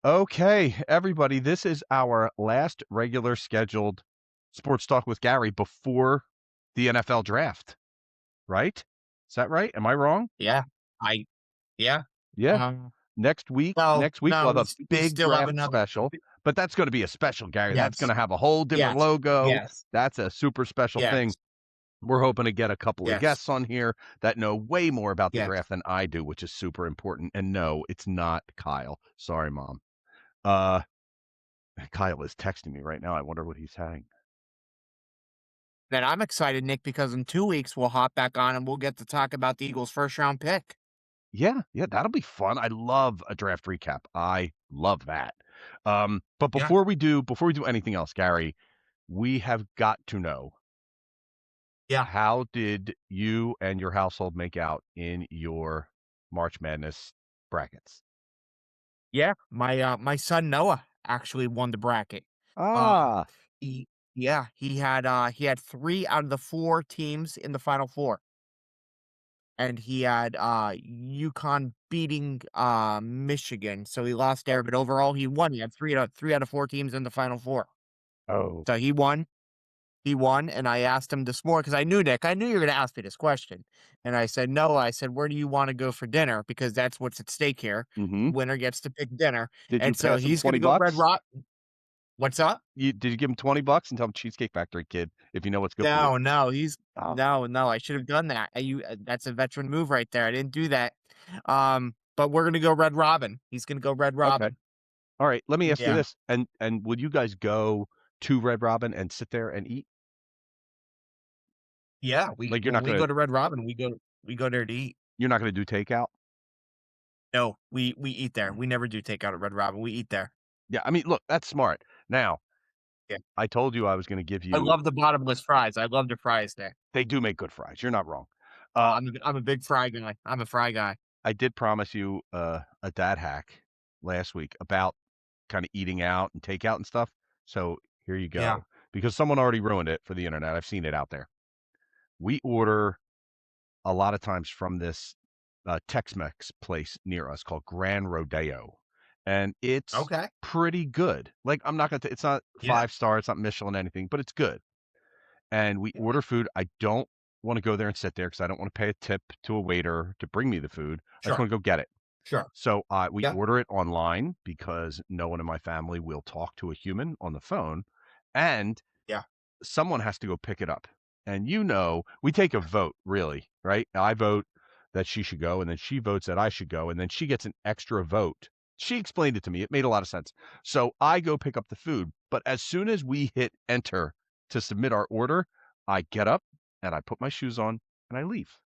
Okay, everybody, this is our last regular scheduled sports talk with Gary before the NFL draft, right? Is that right? Am I wrong? Yeah, I yeah. Yeah. Um, Next week, no, next week no, we'll have a we big still have draft another. special, but that's going to be a special, Gary. That's going Yes, to have a whole different yes, logo. yes, That's a super special thing. yes, We're hoping to get a couple of yes, guests on here that know way more about the yes. draft than I do, which is super important. And no, it's not Kyle. Sorry, Mom. Uh, Kyle is texting me right now. I wonder what he's saying. Then I'm excited, Nick, because in 2 weeks we'll hop back on and we'll get to talk about the Eagles' first round pick. Yeah, yeah, that'll be fun. I love a draft recap. I love that. But Yeah, before we do anything else, Gary, we have got to know, yeah, how did you and your household make out in your March Madness brackets? yeah. My son Noah actually won the bracket. Um, Ah, he yeah, he had 3 out of the 4 teams in the Final Four. And he had, UConn beating, Michigan, so he lost there, but overall he won. He had 3 out of 4 teams in the Final Four. oh, So he won, and I asked him this morning because I knew, Nick, I knew you were gonna ask me this question, and I said, "No," I said, "Where do you wanna go for dinner?" Because that's what's at stake here. mm-hmm. Winner gets to pick dinner, Did you and so pass him he's 20 gonna go Red bucks? Rock. What's up? Did you give him 20 bucks and tell him Cheesecake Factory kid if you know what's good for you? No, no, he's Oh, no, no, I should have done that. That's a veteran move right there. I didn't do that. But we're gonna go Red Robin. He's gonna go Red okay. Robin. All right, let me ask you Yeah. this. And would you guys go to Red Robin and sit there and eat? Yeah, we Like when we go to Red Robin, we go there to eat. you're not gonna do takeout? No, we eat there. We never do takeout at Red Robin. We eat there. Yeah, I mean, look, that's smart. Now, Yeah. I told you I was gonna give I you love the bottomless fries. I love the fries there. they do make good fries, you're not wrong. Oh, Uh, I'm a big fry guy. I'm a fry guy. I did promise you, a dad hack last week about kinda eating out and takeout and stuff, so here you Yeah. go, because someone already ruined it for the internet, I've seen it out there. We order a lot of times from this, Tex-Mex place near us called Gran Rodeo, and it's Okay. pretty good. Like, I'm not gonna it's not Yeah. 5 star, it's not Michelin anything, but it's good. And we Yeah. order food. I don't wanna go there and sit there because I don't wanna pay a tip to a waiter to bring me the food. I just Sure. wanna go get it. Sure. So, we Yeah. order it online because no one in my family will talk to a human on the phone, and Yeah. someone has to go pick it up. And we take a vote, really, right? I vote that she should go, and then she votes that I should go, and then she gets an extra vote. She explained it to me. It made a lot of sense. So I go pick up the food, but as soon as we hit enter to submit our order, I get up and I put my shoes on and I leave.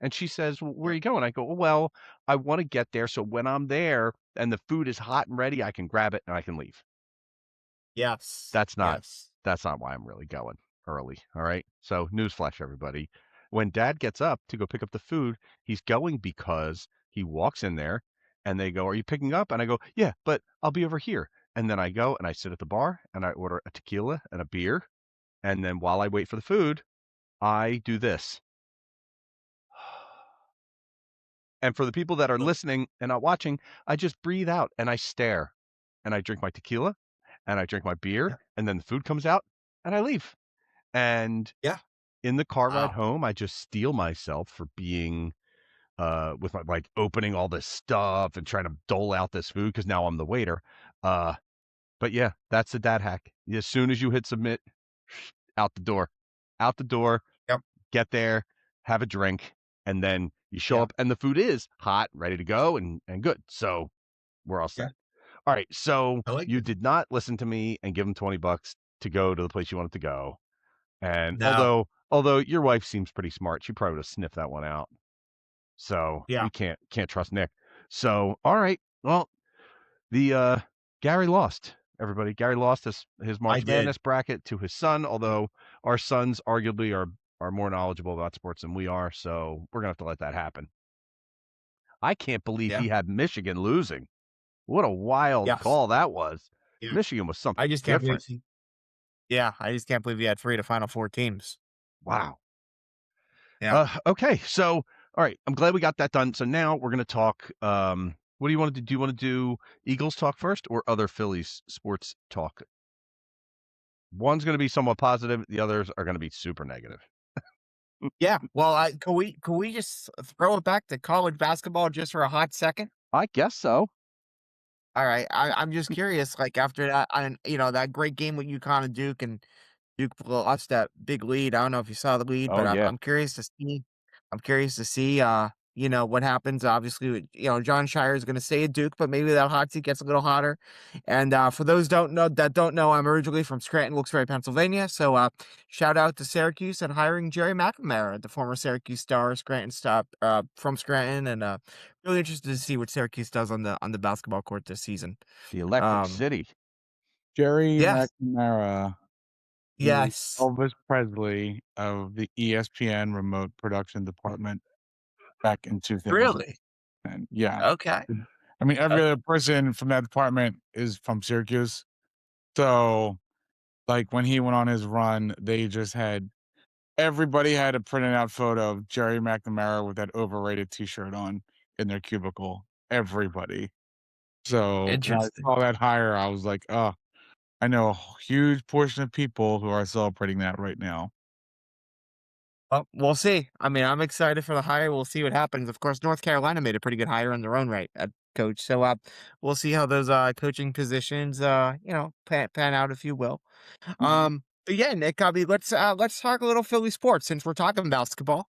And she says, "Well, where Yeah. are you going?" I go, "Well, I want to get there so when I'm there and the food is hot and ready, I can grab it and I can leave." Yes. That's not Yes. that's not why I'm really going early, all right? So, newsflash, everybody. When dad gets up to go pick up the food, he's going because he walks in there and they go, "Are you picking up?" And I go, "Yeah, but I'll be over here." And then I go and I sit at the bar and I order a tequila and a beer, and then while I wait for the food, I do this. And for the people that are Look. listening and not watching, I just breathe out and I stare, and I drink my tequila, and I drink my beer, Yeah. and then the food comes out, and I leave. And Yeah. in the car ride Wow. home, I just steel myself for being, with my like, opening all this stuff and trying to dole out this food because now I'm the waiter. Uh, but yeah, that's the dad hack. As soon as you hit submit, out the door. Out the door, Yep. get there, have a drink, and then you show Yeah. up and the food is hot, ready to go, and good. So, we're all Yeah. set. Alright, so I like you it. did not listen to me and give him 20 bucks to go to the place you wanted to go. And No. although your wife seems pretty smart, she probably would've sniffed that one out. So, Yeah. we can't trust Nick. So, alright, well, the, Gary lost, everybody. Gary lost his I March did. Madness bracket to his son, although our sons arguably are more knowledgeable about sports than we are, so we're gonna have to let that happen. I can't believe Yeah. he had Michigan losing. What a wild Yes. call that was. Yeah. Michigan was I something just can't believe different. he Yeah, I just can't believe he had 3 to Final Four teams. Wow. Yeah. Okay, so all right, I'm glad we got that done. So now we're gonna talk. What do you wanna do? Do you wanna do Eagles talk first or other Phillies sports talk? One's gonna be somewhat positive, the others are gonna be super negative. Yeah, well, can we just throw it back to college basketball just for a hot second? I guess so. Alright, I'm just curious, like, after that that great game with UConn and Duke, and Duke lost that big lead. I don't know if you saw the lead, Oh, but I'm yeah. I'm curious to see what happens. Obviously, John Shire is gonna stay at Duke, but maybe that hot seat gets a little hotter. And, for those don't know, I'm originally from Scranton, Wilkes-Barre, Pennsylvania, so, shout out to Syracuse and hiring Jerry McNamara, the former Syracuse star, Scranton stop from Scranton, and, really interested to see what Syracuse does on the basketball court this season. The Electric Um, City. Jerry yes, McNamara is the yes. Elvis Presley of the ESPN remote production department back in 2000. Really? And yeah, Okay. I mean, every Okay. other person from that department is from Syracuse. So, like, when he went on his run, they just had everybody had a printed out photo of Jerry McNamara with that overrated T-shirt on in their cubicle. Everybody. So when I Interesting. saw that hire, I was like, "Oh, I know a huge portion of people who are celebrating that right now." Well, we'll see. I mean, I'm excited for the hire. We'll see what happens. Of course, North Carolina made a pretty good hire in their own right at coach. So, we'll see how those coaching positions, pan out, if you will. But yeah, Nick, I mean, let's talk a little Philly sports since we're talking basketball.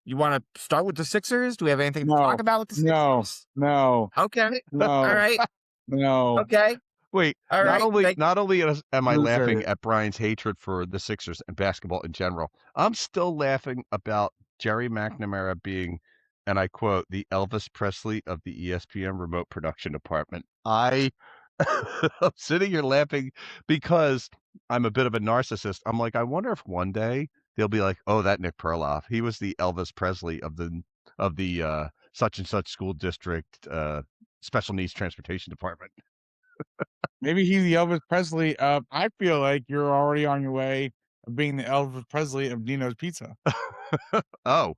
You want to start with the Sixers? Do we have anything to talk No, about with the no, Sixers? no, Okay. All no, right. no, Okay. Wait, All not right. only not only am I laughing loser. at Brian's hatred for the Sixers and basketball in general, I'm still laughing about Jerry McNamara being, and I quote, "the Elvis Presley of the ESPN remote production department." I'm sitting here laughing because I'm a bit of a narcissist. I'm like, I wonder if one day they'll be like, "Oh, that Nick Perloff, he was the Elvis Presley of the such and such school district special needs transportation department." Maybe he's the Elvis Presley of I feel like you're already on your way of being the Elvis Presley of Nino's Pizza. Oh,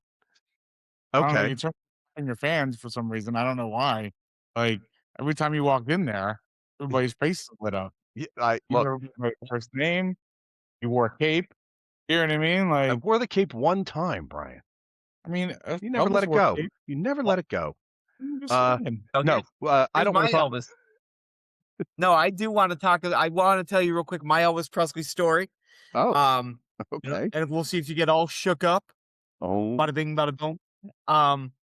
I don't know, okay. you turn on your fans for some reason, I don't know why. Like, every time you walked in there, everybody's face lit up. Yeah, I You look, never remember your first name, you wore a cape, you know what I mean? I Like, wore the cape one time, Brian. I mean, You never let Elvis it wore a go. cape. You never Well, let it go. I'm just Uh, saying. no, Okay. I Here's don't wanna my talk. Elvis. No, I wanna tell you real quick my Elvis Presley story. Oh, Um, okay. and we'll see if you get all shook up. Oh, Bada bing, bada boom.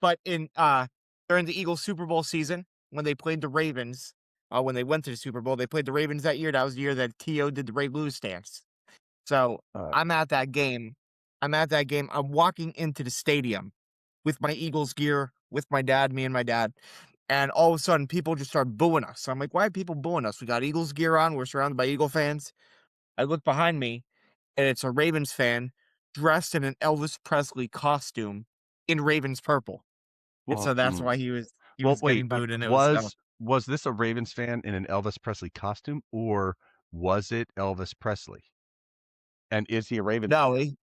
But during the Eagles Super Bowl season, when they played the Ravens, when they went to the Super Bowl, they played the Ravens that year. That was the year that T.O. did the Ray Lewis dance. So uh, I'm at that game. I'm at that game. I'm walking into the stadium with my Eagles gear, with my dad, me and my dad. And all of a sudden, people just start booing us. So I'm like, why are people booing us? We got Eagles gear on. We're surrounded by Eagle fans. I look behind me, and it's a Ravens fan dressed in an Elvis Presley costume in Ravens purple. And well, so that's why he well, was wait. getting booed, and it Was this a Ravens fan in an Elvis Presley costume, or was it Elvis Presley? And is he a Ravens no, fan?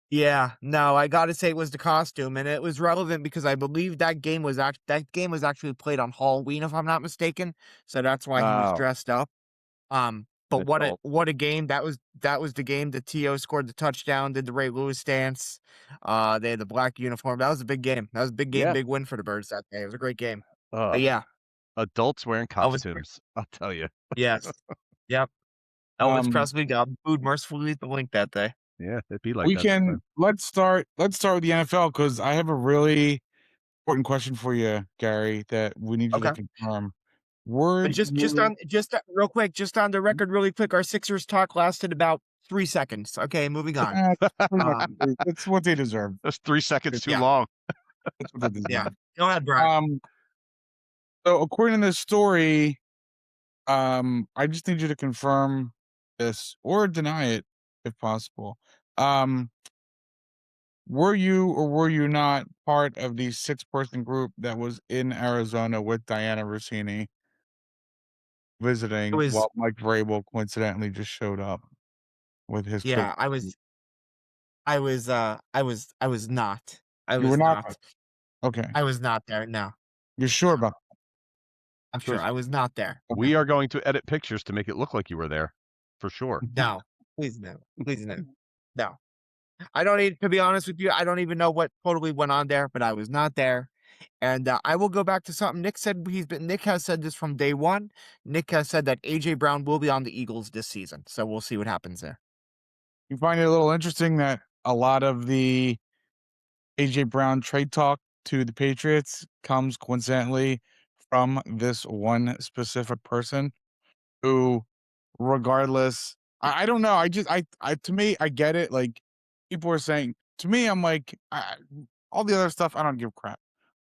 yeah, no, I gotta say it was the costume, and it was relevant because I believe that game was actually played on Halloween, if I'm not mistaken, so that's why he was Oh, dressed up. But an adult. what a game. That was the game that T.O. scored the touchdown, did the Ray Lewis dance. They had the black uniform. That was a big game. That was a big game, Yeah. big win for the Birds that day. It was a great game. But Ugh, yeah, adults wearing Elvis Pre costumes, I'll tell you. yes. Yep. Elvis Um, Presley got booed mercifully at the Link that day. Yeah, it'd be like we that can sometimes. let's start with the NFL because I have a really important question for you, Gary, that we need you to Okay. confirm. Were But you real quick, just on the record really quick, our Sixers talk lasted about 3 seconds. Okay, moving on. That's pretty much Um, that's what they deserve. That's 3 seconds too yeah, long. That's what they yeah. deserve. Go ahead, Brian. Um, so according to this story, I just need you to confirm this or deny it if possible. Um, were you or were you not part of the six-person group that was in Arizona with Diana Rossini It visiting was while Mike Vrabel coincidentally just showed up with his quick yeah, I was not. I You were was not? not. Okay. I was not there, no. You're sure about I'm sure Because I was not there. we are going to edit pictures to make it look like you were there, for sure. No, please no, please no, no. I don't even, to be honest with you, I don't even know what totally went on there, but I was not there. And I will go back to something Nick said. Nick has said this from day one. Nick has said that AJ Brown will be on the Eagles this season, so we'll see what happens there. You find it a little interesting that a lot of the AJ Brown trade talk to the Patriots comes coincidentally from this one specific person who, regardless, I don't know. I to me, I get it. Like people are saying to me, I'm like, all the other stuff, I don't give crap.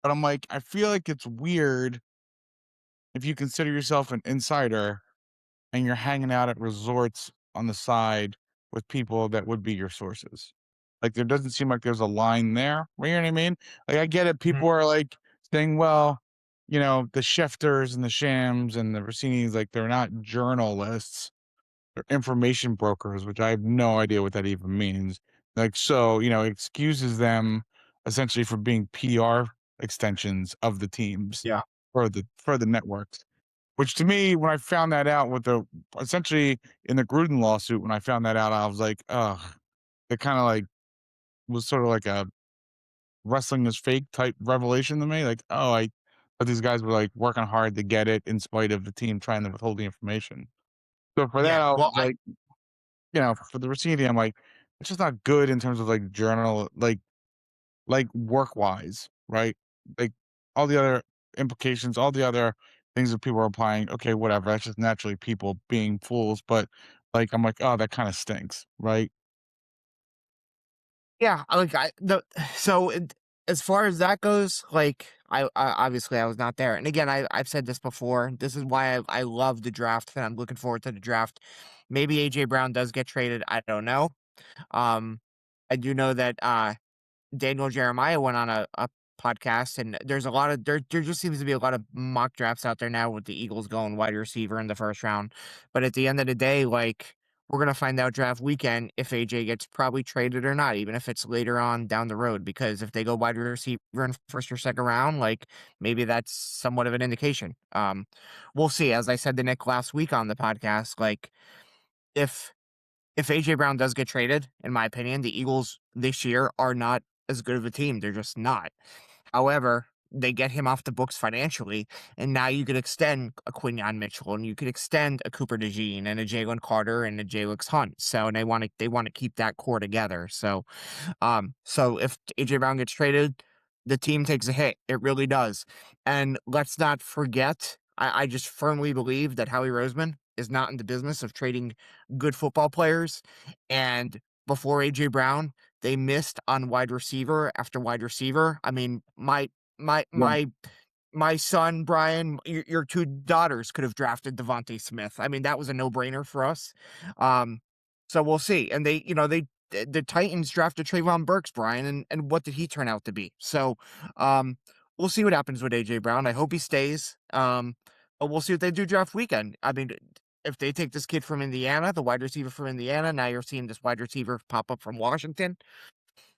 But I'm like, I feel like it's weird if you consider yourself an insider and you're hanging out at resorts on the side with people that would be your sources. Like there doesn't seem like there's a line there. You know what I mean? Like I get it. Mhm. People are like saying, well, the Schefters and the Shams and the Rossinis, like they're not journalists, they're information brokers, which I have no idea what that even means. Like, so, excuses them essentially for being PR extensions of the teams Yeah. for the networks. Which to me, when I found that out with the essentially in the Gruden lawsuit, when I found that out, I was like, ugh, it kind of like was sort of like a wrestling is fake type revelation to me. Like, oh, but these guys were like working hard to get it in spite of the team trying to withhold the information. So for that, Yeah. I Well, was like, for the receiving, I'm like, it's just not good in terms of like journal, like work wise, right? Like all the other implications, all the other things that people are applying. Okay, whatever. That's just naturally people being fools. But like, I'm like, oh, that kind of stinks, right? yeah. So as far as that goes, like I obviously I was not there, and again I've said this before. This is why I love the draft, and I'm looking forward to the draft. Maybe AJ Brown does get traded. I don't know. Um, I do know that Daniel Jeremiah went on a podcast, and there's a lot of there just seems to be a lot of mock drafts out there now with the Eagles going wide receiver in the first round. But at the end of the day, like we're gonna find out draft weekend if AJ gets probably traded or not, even if it's later on down the road. Because if they go wide receiver in first or second round, like maybe that's somewhat of an indication. We'll see. As I said to Nick last week on the podcast, like if if AJ Brown does get traded, in my opinion, the Eagles this year are not as good of a team. They're just not. However, they get him off the books financially, and now you could extend a Quinyon Mitchell, and you could extend a Cooper DeJean, and a Jalen Carter, and a Jalix Hunt. So, and they want to keep that core together. So if AJ Brown gets traded, the team takes a hit. It really does. And let's not forget, I just firmly believe that Howie Roseman is not in the business of trading good football players. And before AJ Brown, they missed on wide receiver after wide receiver. I mean, my Yeah. my my son, Brian, your 2 daughters could have drafted Devontae Smith. I mean, that was a no-brainer for us. Um, so we'll see. And the Titans drafted Trayvon Burks, Brian, and what did he turn out to be? So, um, we'll see what happens with AJ Brown. I hope he stays. But we'll see what they do draft weekend. I mean, if they take this kid from Indiana, the wide receiver from Indiana, now you're seeing this wide receiver pop up from Washington.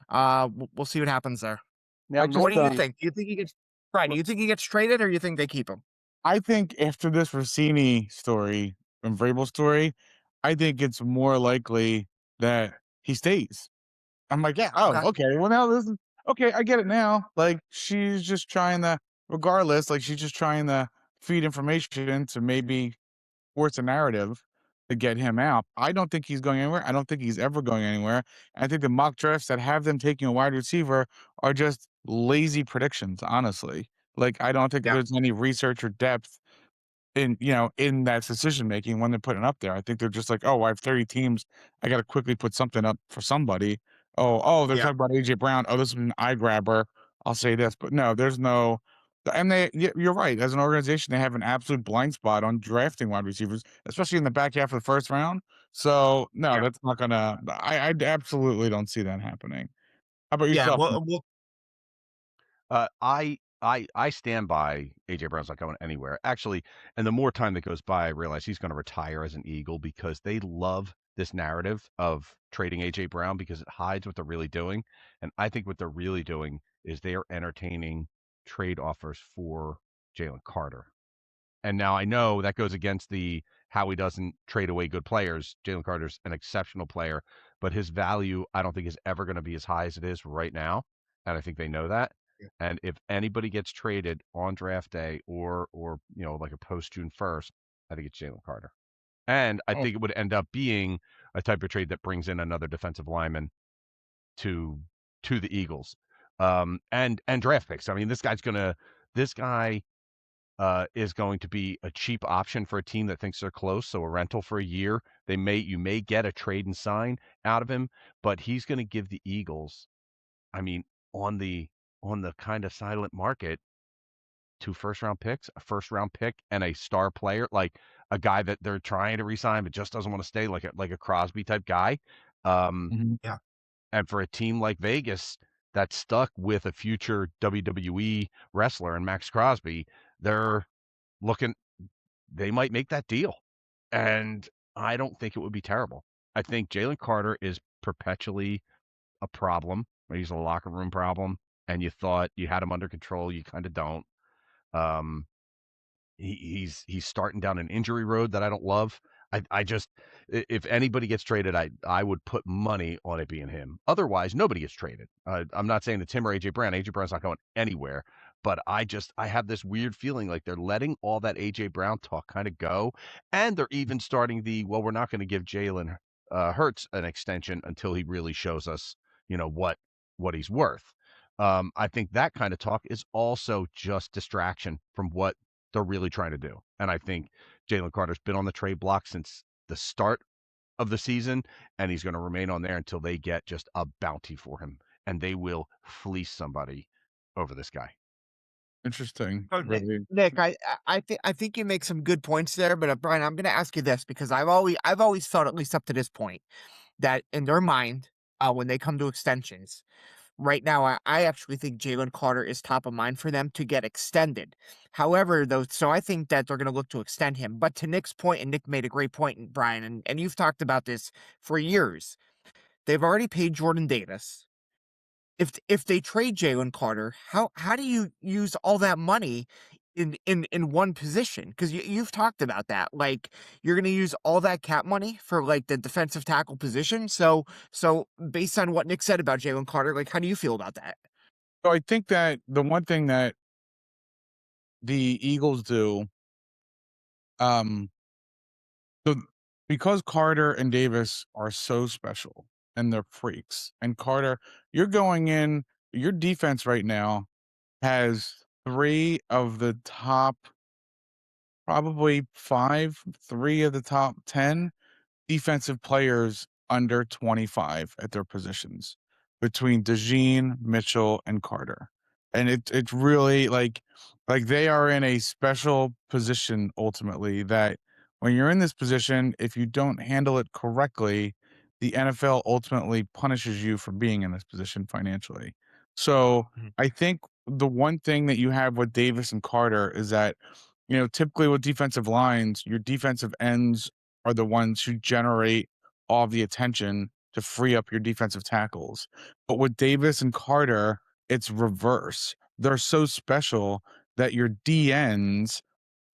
We'll see what happens there. Now, I just What do you Northern, think? Do you think he gets Brian, do you think he gets traded or you think they keep him? I think after this Rossini story and Vrabel story, I think it's more likely that he stays. I'm like, yeah, oh, Okay. okay. Well, now this is okay. I get it now. Like she's just trying to, regardless, like she's just trying to feed information to maybe force a narrative to get him out. I don't think he's going anywhere. I don't think he's ever going anywhere. I think the mock drafts that have them taking a wide receiver are just lazy predictions, honestly. Like I don't think Yeah. there's any research or depth in that decision making when they're putting up there. I think they're just like, oh, I have 30 teams. I got to quickly put something up for somebody. Oh, they're Yeah. talking about AJ Brown. Oh, this is an eye grabber. I'll say this, but no, there's no. And you're right. As an organization, they have an absolute blind spot on drafting wide receivers, especially in the back half of the first round. So no, Yeah. that's not gonna. I absolutely don't see that happening. How about Yeah. yourself? Well, I stand by AJ Brown's not going anywhere. Actually, and the more time that goes by, I realize he's going to retire as an Eagle because they love this narrative of trading AJ Brown because it hides what they're really doing. And I think what they're really doing is they are entertaining trade offers for Jalen Carter. And now I know that goes against the how he doesn't trade away good players. Jalen Carter's an exceptional player, but his value I don't think is ever going to be as high as it is right now, and I think they know that. Yeah. And if anybody gets traded on draft day or like a post June 1st, I think it's Jalen Carter. And I Oh, think it would end up being a type of trade that brings in another defensive lineman to the Eagles. And draft picks. I mean, this guy is going to be a cheap option for a team that thinks they're close. So a rental for a year. You may get a trade and sign out of him, but he's going to give the Eagles, I mean, on the kind of silent market, 2 first-round picks, a first-round pick, and a star player, like a guy that they're trying to resign but just doesn't want to stay, like a Crosby type guy. Um, mhm. Yeah. and for a team like Vegas that's stuck with a future WWE wrestler and Max Crosby, they're looking they might make that deal. And I don't think it would be terrible. I think Jalen Carter is perpetually a problem. He's a locker room problem, and you thought you had him under control. You kind of don't. Um, he's starting down an injury road that I don't love. I just if anybody gets traded, I would put money on it being him. Otherwise, nobody gets traded. I'm not saying it's him or AJ Brown. AJ Brown's not going anywhere. But I have this weird feeling like they're letting all that AJ Brown talk kind of go, and they're even starting we're not going to give Jalen Hurts an extension until he really shows us, what he's worth. I think that kind of talk is also just distraction from what they're really trying to do. And I think Jalen Carter's been on the trade block since the start of the season, and he's going to remain on there until they get just a bounty for him, and they will fleece somebody over this guy. Interesting. So Really. Nick, I think you make some good points there, but Brian, I'm going to ask you this because I've always thought, at least up to this point, that in their mind, when they come to extensions, right now, I actually think Jalen Carter is top of mind for them to get extended. However, though, so I think that they're going to look to extend him. But to Nick's point, and Nick made a great point, Brian, and you've talked about this for years. They've already paid Jordan Davis. If they trade Jalen Carter, how do you use all that money in one position? Because you've talked about that. Like, you're going to use all that cap money for like the defensive tackle position. So based on what Nick said about Jalen Carter, like, how do you feel about that? So I think that the one thing that the Eagles do, um, so because Carter and Davis are so special and they're freaks, and Carter, you're going in, your defense right now has 3 of the top, probably 5, 3 of the top 10 defensive players under 25 at their positions between DeJean, Mitchell, and Carter. And it's really like they are in a special position ultimately that when you're in this position, if you don't handle it correctly, the NFL ultimately punishes you for being in this position financially. So Mhm. I think the one thing that you have with Davis and Carter is that, typically with defensive lines, your defensive ends are the ones who generate all the attention to free up your defensive tackles. But with Davis and Carter, it's reverse. They're so special that your D ends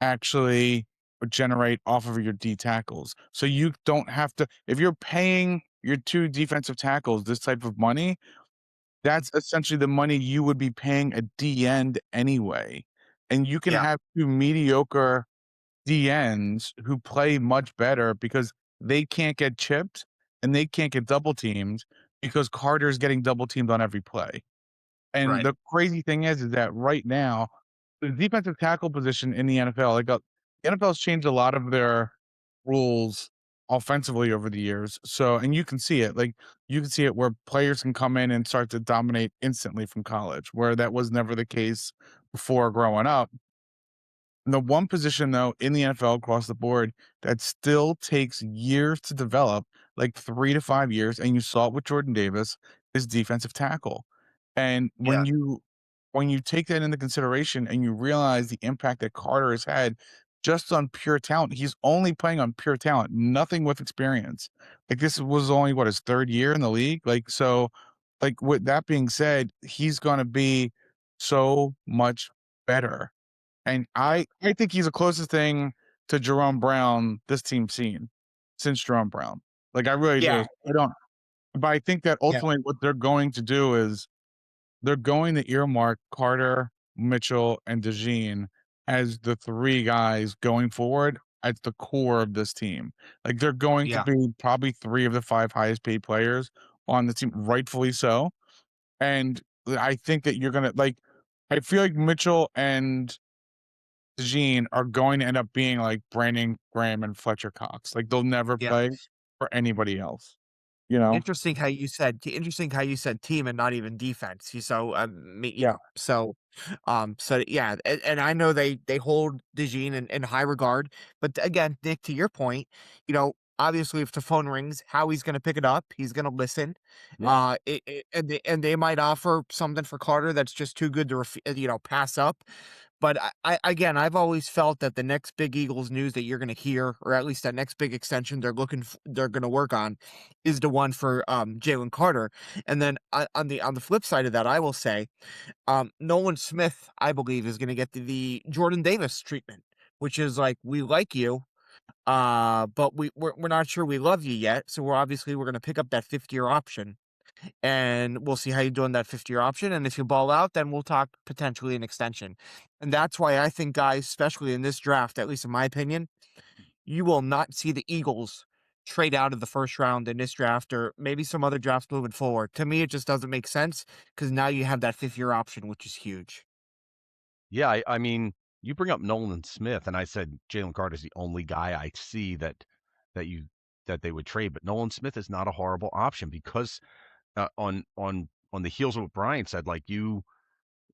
actually generate off of your D tackles. So you don't have to, if you're paying your 2 defensive tackles this type of money, that's essentially the money you would be paying a D end anyway. And you can Yeah, have 2 mediocre DNs who play much better because they can't get chipped and they can't get double teamed because Carter's getting double teamed on every play. And right. the crazy thing is that right now, the defensive tackle position in the NFL, the NFL's changed a lot of their rules offensively over the years. So, and you can see it, like you can see it where players can come in and start to dominate instantly from college, where that was never the case before growing up. The one position, though, in the NFL across the board that still takes years to develop, like 3 to 5 years, and you saw it with Jordan Davis, is defensive tackle. And Yeah, when you take that into consideration and you realize the impact that Carter has had just on pure talent, he's only playing on pure talent, nothing with experience. Like, this was only, what, his 3rd year in the league? Like, so, like, with that being said, he's gonna be so much better. And I think he's the closest thing to Jerome Brown this team's seen since Jerome Brown. Like, I really do. Yeah, I don't but I think that yeah, ultimately what they're going to do is they're going to earmark Carter, Mitchell, and DeJean as the 3 guys going forward at the core of this team. Like, they're going to yeah, be probably 3 of the 5 highest paid players on the team, rightfully so, and I think that you're gonna like, I feel like Mitchell and DeJean are going to end up being like Brandon Graham and Fletcher Cox. Like, they'll never yeah. play for anybody else, you know? Interesting how you said team and not even defense. So, Yeah, so yeah, and I know they hold DeJean in high regard, but again, Nick, to your point, obviously if the phone rings, how he's going to pick it up, he's going to listen. Yeah. And they might offer something for Carter that's just too good to pass up. But again, I've always felt that the next big Eagles news that you're going to hear, or at least that next big extension they're going to work on, is the one for Jalen Carter. And then on the flip side of that, I will say, Nolan Smith, I believe, is going to get the Jordan Davis treatment, which is like, we like you, but we're not sure we love you yet. So we're going to pick up that 5th-year option, and we'll see how you do on that 5th-year option. And if you ball out, then we'll talk potentially an extension. And that's why I think, guys, especially in this draft, at least in my opinion, you will not see the Eagles trade out of the first round in this draft, or maybe some other drafts moving forward. To me, it just doesn't make sense because now you have that 5th-year option, which is huge. Yeah, I mean, you bring up Nolan Smith, and I said Jalen Carter's the only guy I see that you that they would trade, but Nolan Smith is not a horrible option because on the heels of what Brian said, like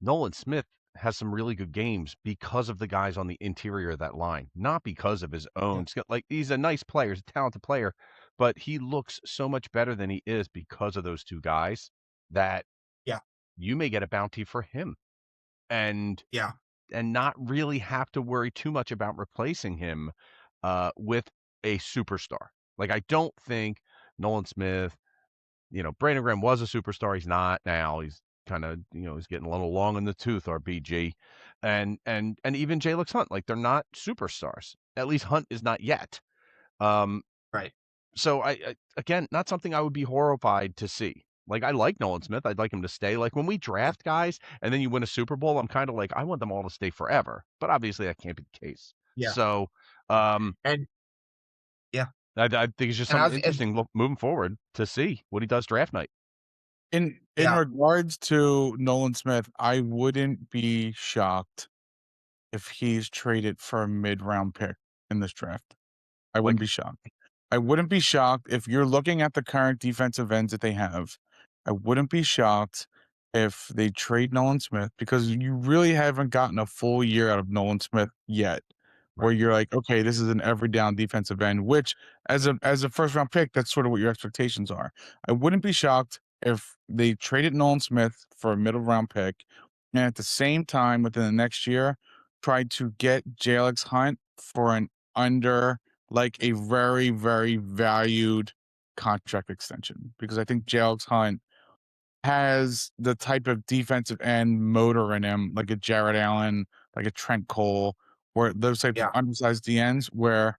Nolan Smith has some really good games because of the guys on the interior of that line, not because of his Yeah, own skill. Like, he's a nice player, he's a talented player, but he looks so much better than he is because of those 2 guys that yeah, you may get a bounty for him. And yeah, not really have to worry too much about replacing him with a superstar. Like, I don't think Nolan Smith, Brandon Graham was a superstar. He's not now. He's kind of, he's getting a little long in the tooth, our BG. And even Jalen Hunt, like, they're not superstars. At least Hunt is not yet. Um, right. so again, not something I would be horrified to see. Like, I like Nolan Smith. I'd like him to stay. Like, when we draft guys and then you win a Super Bowl, I'm kind of like, I want them all to stay forever. But obviously that can't be the case. Yeah. So um, And yeah. I think it's just And I something was and interesting moving forward to see what he does draft night. in yeah, regards to Nolan Smith, I wouldn't be shocked if he's traded for a mid-round pick in this draft. I wouldn't Like, be shocked. I wouldn't be shocked if you're looking at the current defensive ends that they have. I wouldn't be shocked if they trade Nolan Smith because you really haven't gotten a full year out of Nolan Smith yet, where right. you're like, okay, this is an every down defensive end, which as a first round pick, that's sort of what your expectations are. I wouldn't be shocked if they traded Nolan Smith for a middle round pick and at the same time within the next year tried to get Jalex Hunt for an under like a very, very valued contract extension because I think Jalex Hunt has the type of defensive end motor in him, like a Jared Allen, like a Trent Cole, where those types of yeah, undersized DNs where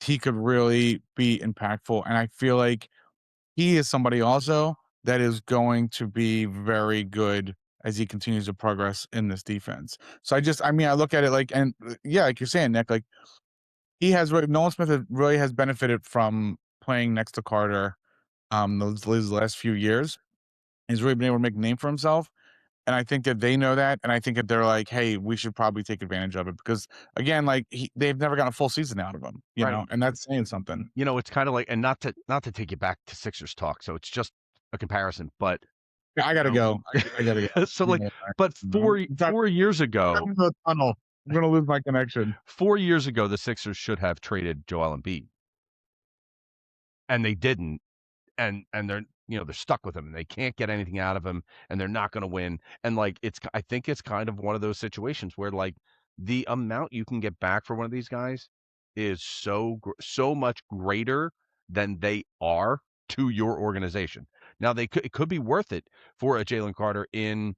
he could really be impactful. And I feel like he is somebody also that is going to be very good as he continues to progress in this defense. So I mean, I look at it like, and yeah, like you're saying, Nick, like Nolan Smith really has benefited from playing next to Carter, those last few years. He's really been able to make a name for himself, and I think that they know that, and I think that they're like, "Hey, we should probably take advantage of it," because again, like, they've never gotten a full season out of him, Right. and that's saying something. It's kind of like, and not to take you back to Sixers talk. So it's just a comparison, but Yeah, I gotta you go. I gotta go. so like, Yeah, but I'm four years I'm ago, in the tunnel. I'm gonna lose my connection. 4 years ago, the Sixers should have traded Joel Embiid, and they didn't. And they're stuck with him and they can't get anything out of him and they're not going to win. And like, I think it's kind of one of those situations where, like, the amount you can get back for one of these guys is so much greater than they are to your organization. Now, it could be worth it for a Jalen Carter in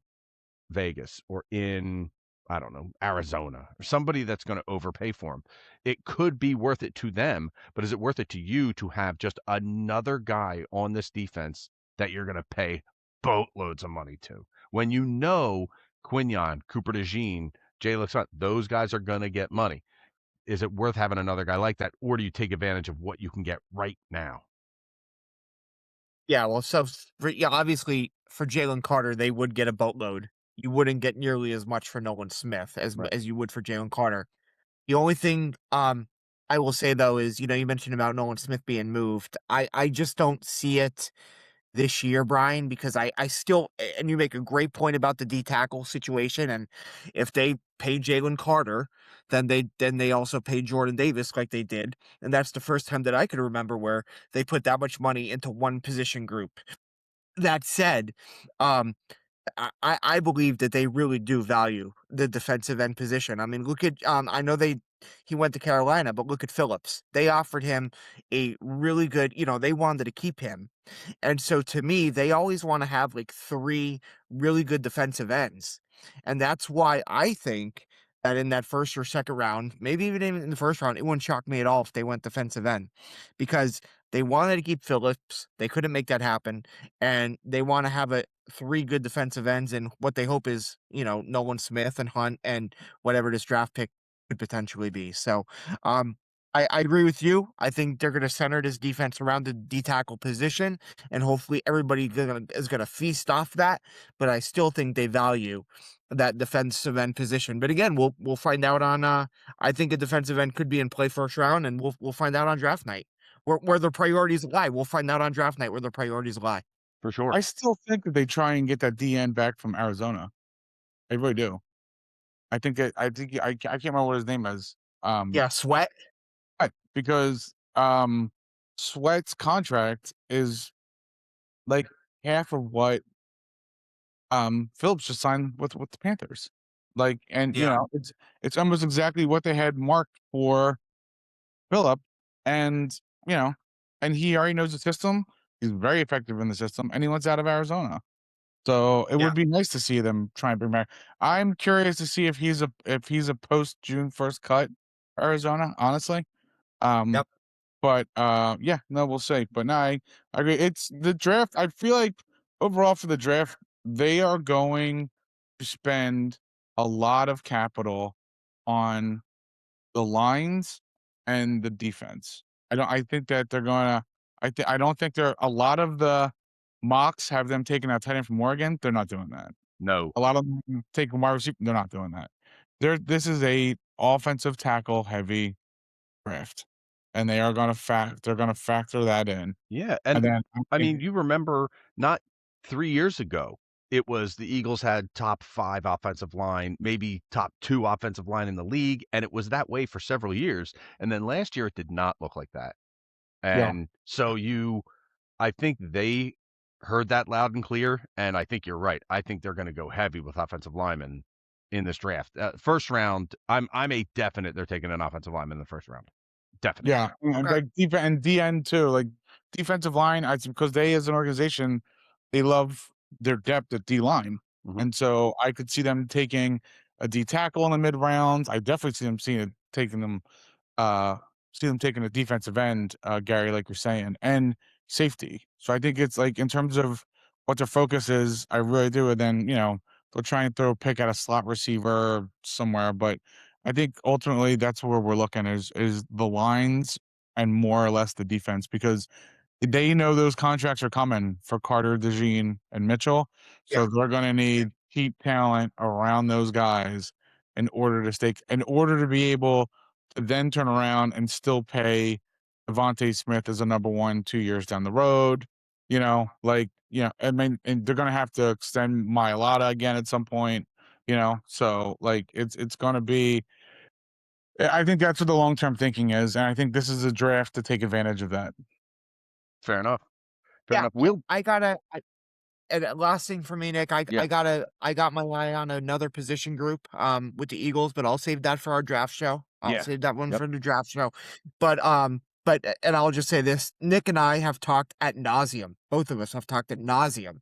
Vegas or in, I don't know, Arizona or somebody that's going to overpay for him. It could be worth it to them, but is it worth it to you to have just another guy on this defense that you're going to pay boatloads of money to when you know Quinion, Cooper DeJean, Jay LeSunt, those guys are going to get money? Is it worth having another guy like that, or do you take advantage of what you can get right now? Yeah, well, so yeah, obviously for Jalen Carter, they would get a boatload. You wouldn't get nearly as much for Nolan Smith Right. as you would for Jalen Carter. The only thing I will say though is, you mentioned about Nolan Smith being moved. I just don't see it this year, Brian, because I still, and you make a great point about the D tackle situation. And if they pay Jalen Carter, then they also pay Jordan Davis like they did. And that's the first time that I could remember where they put that much money into one position group. That said, um, I believe that they really do value the defensive end position. I mean, look at I know he went to Carolina, but look at Phillips. They offered him a really good, they wanted to keep him. And so to me, they always want to have like three really good defensive ends. And that's why I think that in that first or second round, maybe even in the first round, it wouldn't shock me at all if they went defensive end because they wanted to keep Phillips. They couldn't make that happen. And they want to have three good defensive ends. And what they hope is, Nolan Smith and Hunt and whatever this draft pick could potentially be. So, um, I agree with you. I think they're going to center this defense around the D tackle position, and hopefully everybody is going to feast off that. But I still think they value that defensive end position. But again, we'll find out on. I think a defensive end could be in play first round, and we'll find out on draft night where their priorities lie. We'll find out on draft night where their priorities lie. For sure. I still think that they try and get that DN back from Arizona. I really do. I can't remember what his name is. Yeah, Sweat. Because Sweat's contract is like half of what Phillips just signed with the Panthers. Like, and Yeah. it's almost exactly what they had marked for Phillip, and you know, and he already knows the system. He's very effective in the system, and he wants out of Arizona. So it Yeah. would be nice to see them try and bring back. I'm curious to see if he's a post June 1st cut Arizona, honestly. Um, Yep. but yeah, no, we'll see. But no, I agree. It's the draft. I feel like overall for the draft, they are going to spend a lot of capital on the lines and the defense. I think that they're gonna I don't think they're a lot of the mocks have them taking out tight end from Oregon. They're not doing that. No. A lot of them taking wide receiver. They're not doing that. This is a offensive tackle heavy draft, and they're gonna factor that in. Yeah, And and then I mean, you remember not 3 years ago, it was the Eagles had top 5 offensive line, maybe top 2 offensive line in the league, and it was that way for several years, and then last year, it did not look like that, yeah, and so I think they heard that loud and clear, and I think you're right. I think they're gonna go heavy with offensive linemen in this draft. First round, I'm a definite they're taking an offensive lineman in the first round. Definite. yeah, and Okay. like deep and DN too, like defensive line. I because they as an organization, they love their depth at D line, Mhm. and so I could see them taking a D tackle in the mid rounds. I definitely see them taking them uh, see them taking a defensive end, Gary, like you're saying, and safety. So I think it's like in terms of what their focus is, I really do. And then, they'll try and throw a pick at a slot receiver somewhere. But I think ultimately that's where we're looking is the lines and more or less the defense because they know those contracts are coming for Carter, DeJean, and Mitchell. Yeah. So they're gonna need heat talent around those guys in order to be able to then turn around and still pay Devontae Smith as a number 1 2 years down the road. I mean, and they're gonna have to extend Mailata again at some point, So like it's gonna be I think that's what the long term thinking is, and I think this is a draft to take advantage of that. Fair enough. Fair Yeah. enough. We'll I gotta. And last thing for me, Nick, Yeah. I got my eye on another position group, with the Eagles, but I'll save that for our draft show. I'll Yeah. save that one Yep. for the draft show. And I'll just say this, Nick and I have talked at nauseum. Both of us have talked at nauseum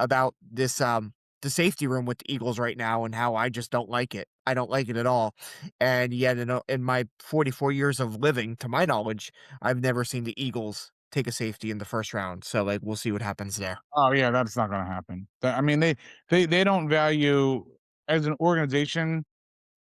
about the safety room with the Eagles right now and how I just don't like it. I don't like it at all. And yet, in my 44 years of living, to my knowledge, I've never seen the Eagles take a safety in the first round. So, like, we'll see what happens there. Oh yeah, that's not gonna happen. I mean, they don't value as an organization.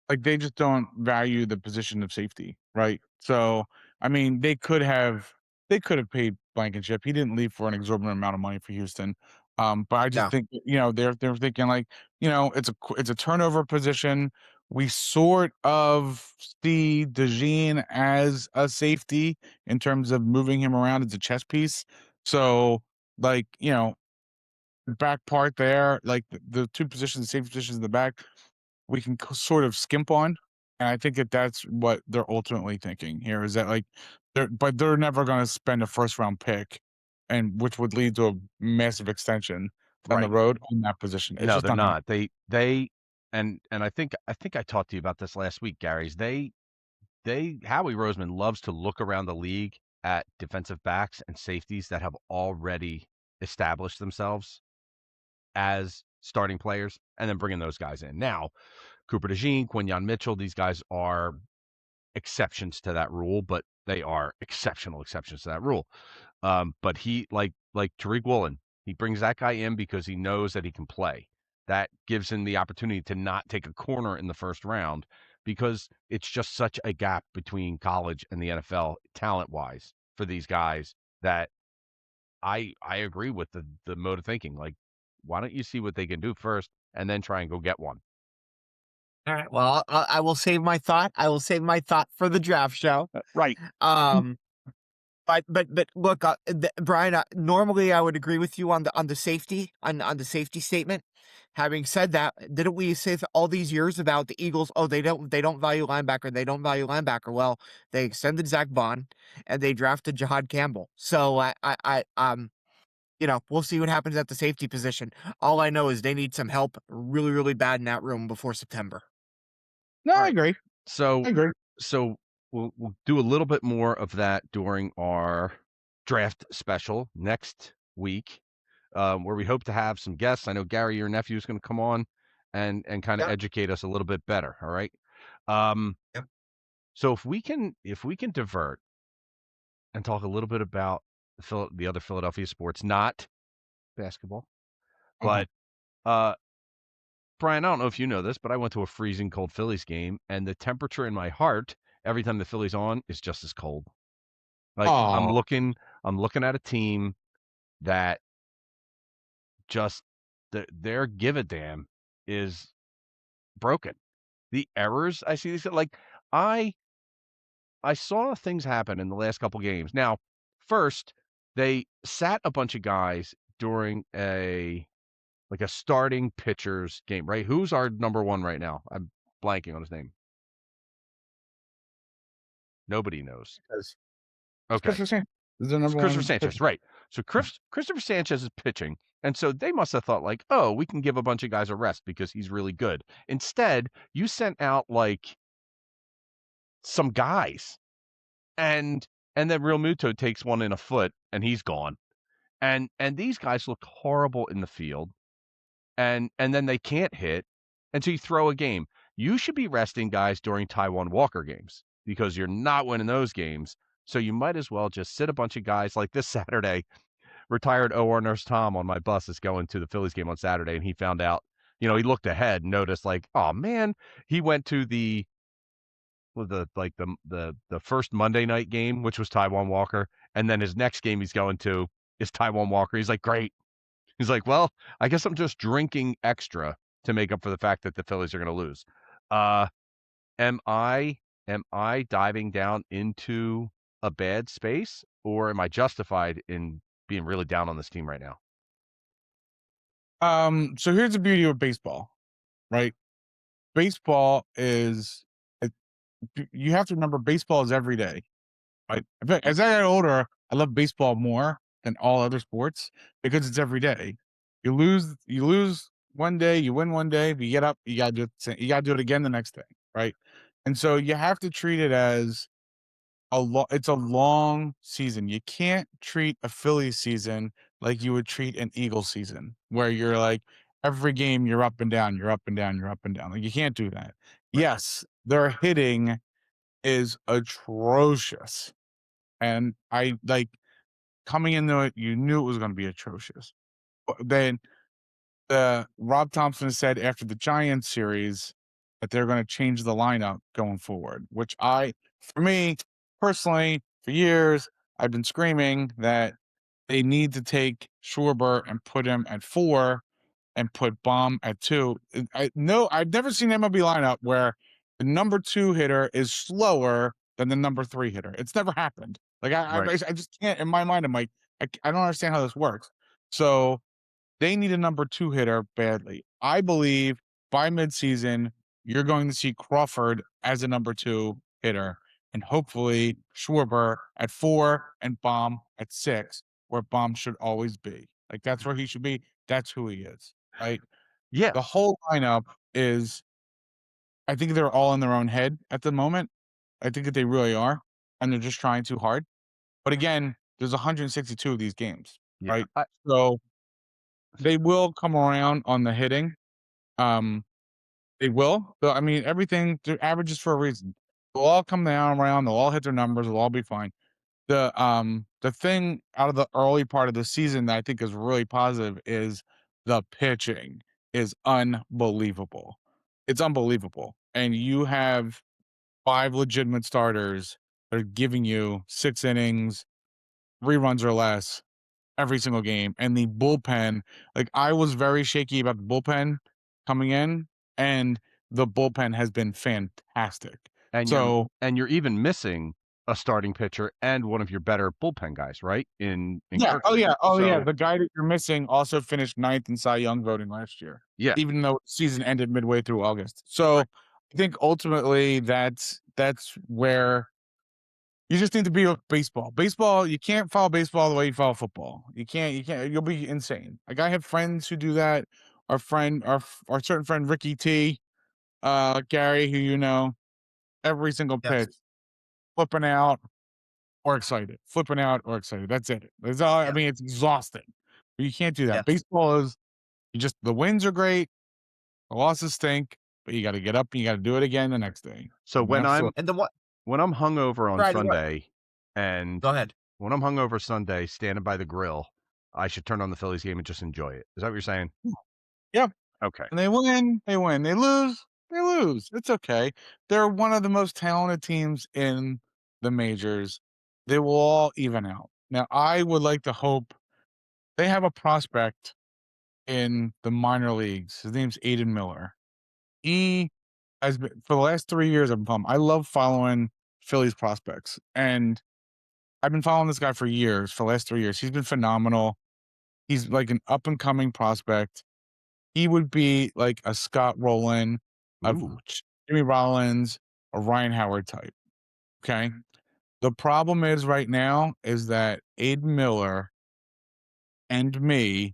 Like, they just don't value the position of safety, right? So, I mean, they could have paid Blankenship. He didn't leave for an exorbitant amount of money for Houston. But I just No, think, they're thinking like, it's a turnover position. We sort of see DeJean as a safety in terms of moving him around as a chess piece. So, like, back part there, like the two positions, safety positions in the back, we can sort of skimp on. And I think that that's what they're ultimately thinking here is that like they're never going to spend a first round pick, and which would lead to a massive extension down the Right. road on that position. It's No, just they're not going to. not. They and I think I talked to you about this last week, Gary's. They Howie Roseman loves to look around the league at defensive backs and safeties that have already established themselves as starting players and then bringing those guys in. Now, Cooper DeJean, Quinyon Mitchell, these guys are exceptions to that rule, but they are exceptional exceptions to that rule. But he like Tariq Woolen, he brings that guy in because he knows that he can play. That gives him the opportunity to not take a corner in the first round because it's just such a gap between college and the NFL talent wise for these guys that I agree with the mode of thinking. Like, why don't you see what they can do first and then try and go get one? all right. Well, I will save my thought. I will save my thought for the draft show. Right. Um, but look, Brian. Normally, I would agree with you on the safety on the safety statement. Having said that, didn't we say all these years about the Eagles? Oh, they don't value linebacker. They don't value linebacker. Well, they extended Zach Bond and they drafted Jahad Campbell. So we'll see what happens at the safety position. All I know is they need some help really, really bad in that room before September. No, All I right. agree. So I agree. so we'll do a little bit more of that during our draft special next week, where we hope to have some guests. I know Gary, your nephew, is going to come on and kind of Yep. educate us a little bit better. All right. Um, Yep. so if we can divert and talk a little bit about the other Philadelphia sports, not basketball, Okay. but Brian, I don't know if you know this, but I went to a freezing cold Phillies game, and the temperature in my heart every time the Phillies on is just as cold. Like Oh, I'm looking at a team that just their give a damn is broken. The errors I see, like I I saw things happen in the last couple games. Now, first they sat a bunch of guys during a starting pitcher's game, right? Who's our number one right now? I'm blanking on his name. Nobody knows. because it's Okay. Christopher Sanchez is the It's number Christopher one Sanchez, pitcher. right. So Christopher Sanchez is pitching. And so they must have thought like, oh, we can give a bunch of guys a rest because he's really good. Instead, you sent out like some guys and then Real Muto takes one in a foot and he's gone. And these guys look horrible in the field. And then they can't hit. And so you throw a game. You should be resting guys during Taiwan Walker games because you're not winning those games. So you might as well just sit a bunch of guys like this Saturday. Retired OR nurse Tom on my bus is going to the Phillies game on Saturday, and he found out, he looked ahead and noticed like, oh man, he went to the first Monday night game, which was Taiwan Walker, and then his next game he's going to is Taiwan Walker. He's like, great. He's like, well, I guess I'm just drinking extra to make up for the fact that the Phillies are going to lose. Uh, am I diving down into a bad space, or am I justified in being really down on this team right now? So here's the beauty of baseball, right? Baseball is it, you have to remember baseball is every day. Right? In fact, as I get older, I love baseball more than all other sports because it's every day. You lose one day, you win one day, but you get up, you gotta do it again the next day, right? And so you have to treat it as it's a long season. You can't treat a Phillies season like you would treat an Eagle season, where you're like every game you're up and down, you're up and down, you're up and down. Like, you can't do that. Right. Yes, their hitting is atrocious. And I like coming into it, you knew it was going to be atrocious. But then Rob Thompson said after the Giants series that they're going to change the lineup going forward, which for me personally, for years, I've been screaming that they need to take Schwarber and put him at 4 and put Baum at 2. I've never seen MLB lineup where the number 2 hitter is slower than the number 3 hitter. It's never happened. Like Right. I just can't in my mind. I'm like I don't understand how this works. So they need a number 2 hitter badly. I believe by midseason, you're going to see Crawford as a number 2 hitter and hopefully Schwarber at 4 and Baum at 6, where Baum should always be. Like, that's where he should be. That's who he is, right? Yeah. The whole lineup is I think they're all in their own head at the moment. I think that they really are, and they're just trying too hard. But again, there's 162 of these games, Yeah. right? So they will come around on the hitting. Um, they will. So, I mean, everything they're averages for a reason. They'll all come down around. They'll all hit their numbers. They'll all be fine. The thing out of the early part of the season that I think is really positive is the pitching is unbelievable. It's unbelievable, and you have 5 legitimate starters that are giving you 6 innings, 3 runs or less every single game. And the bullpen, like I was very shaky about the bullpen coming in, and the bullpen has been fantastic. And So you're even missing a starting pitcher and one of your better bullpen guys, right? In yeah, Kirkman. oh yeah. So The guy that you're missing also finished 9th in Cy Young voting last year, yeah. even though the season ended midway through August. So Right. I think ultimately that's where you just need to be with baseball. Baseball, you can't follow baseball the way you follow football. You can't, you'll be insane. Like I have friends who do that. Our certain friend Ricky T, Gary, who you know, every single Yes. pitch, flipping out or excited. Flipping out or excited. That's it. That's all I Yeah. mean, it's exhausting. But you can't do that. Yes. Baseball is you just the wins are great, the losses stink, but you gotta get up and you gotta do it again the next day. So And that's what And the what when I'm hungover on Friday, what Sunday and Go ahead. when I'm hungover Sunday standing by the grill, I should turn on the Phillies game and just enjoy it. Is that what you're saying? yeah. Okay. And they win, they win. They lose, they lose. It's okay. They're one of the most talented teams in the majors. They will all even out. Now, I would like to hope they have a prospect in the minor leagues. His name's Aiden Miller. He has been for the last 3 years. I love following Phillies prospects, and I've been following this guy for years. For the last 3 years, he's been phenomenal. He's like an up and coming prospect. He would be like a Scott Rowland, a Ooh. Jimmy Rollins, a Ryan Howard type. Okay. The problem is right now is that Aiden Miller and me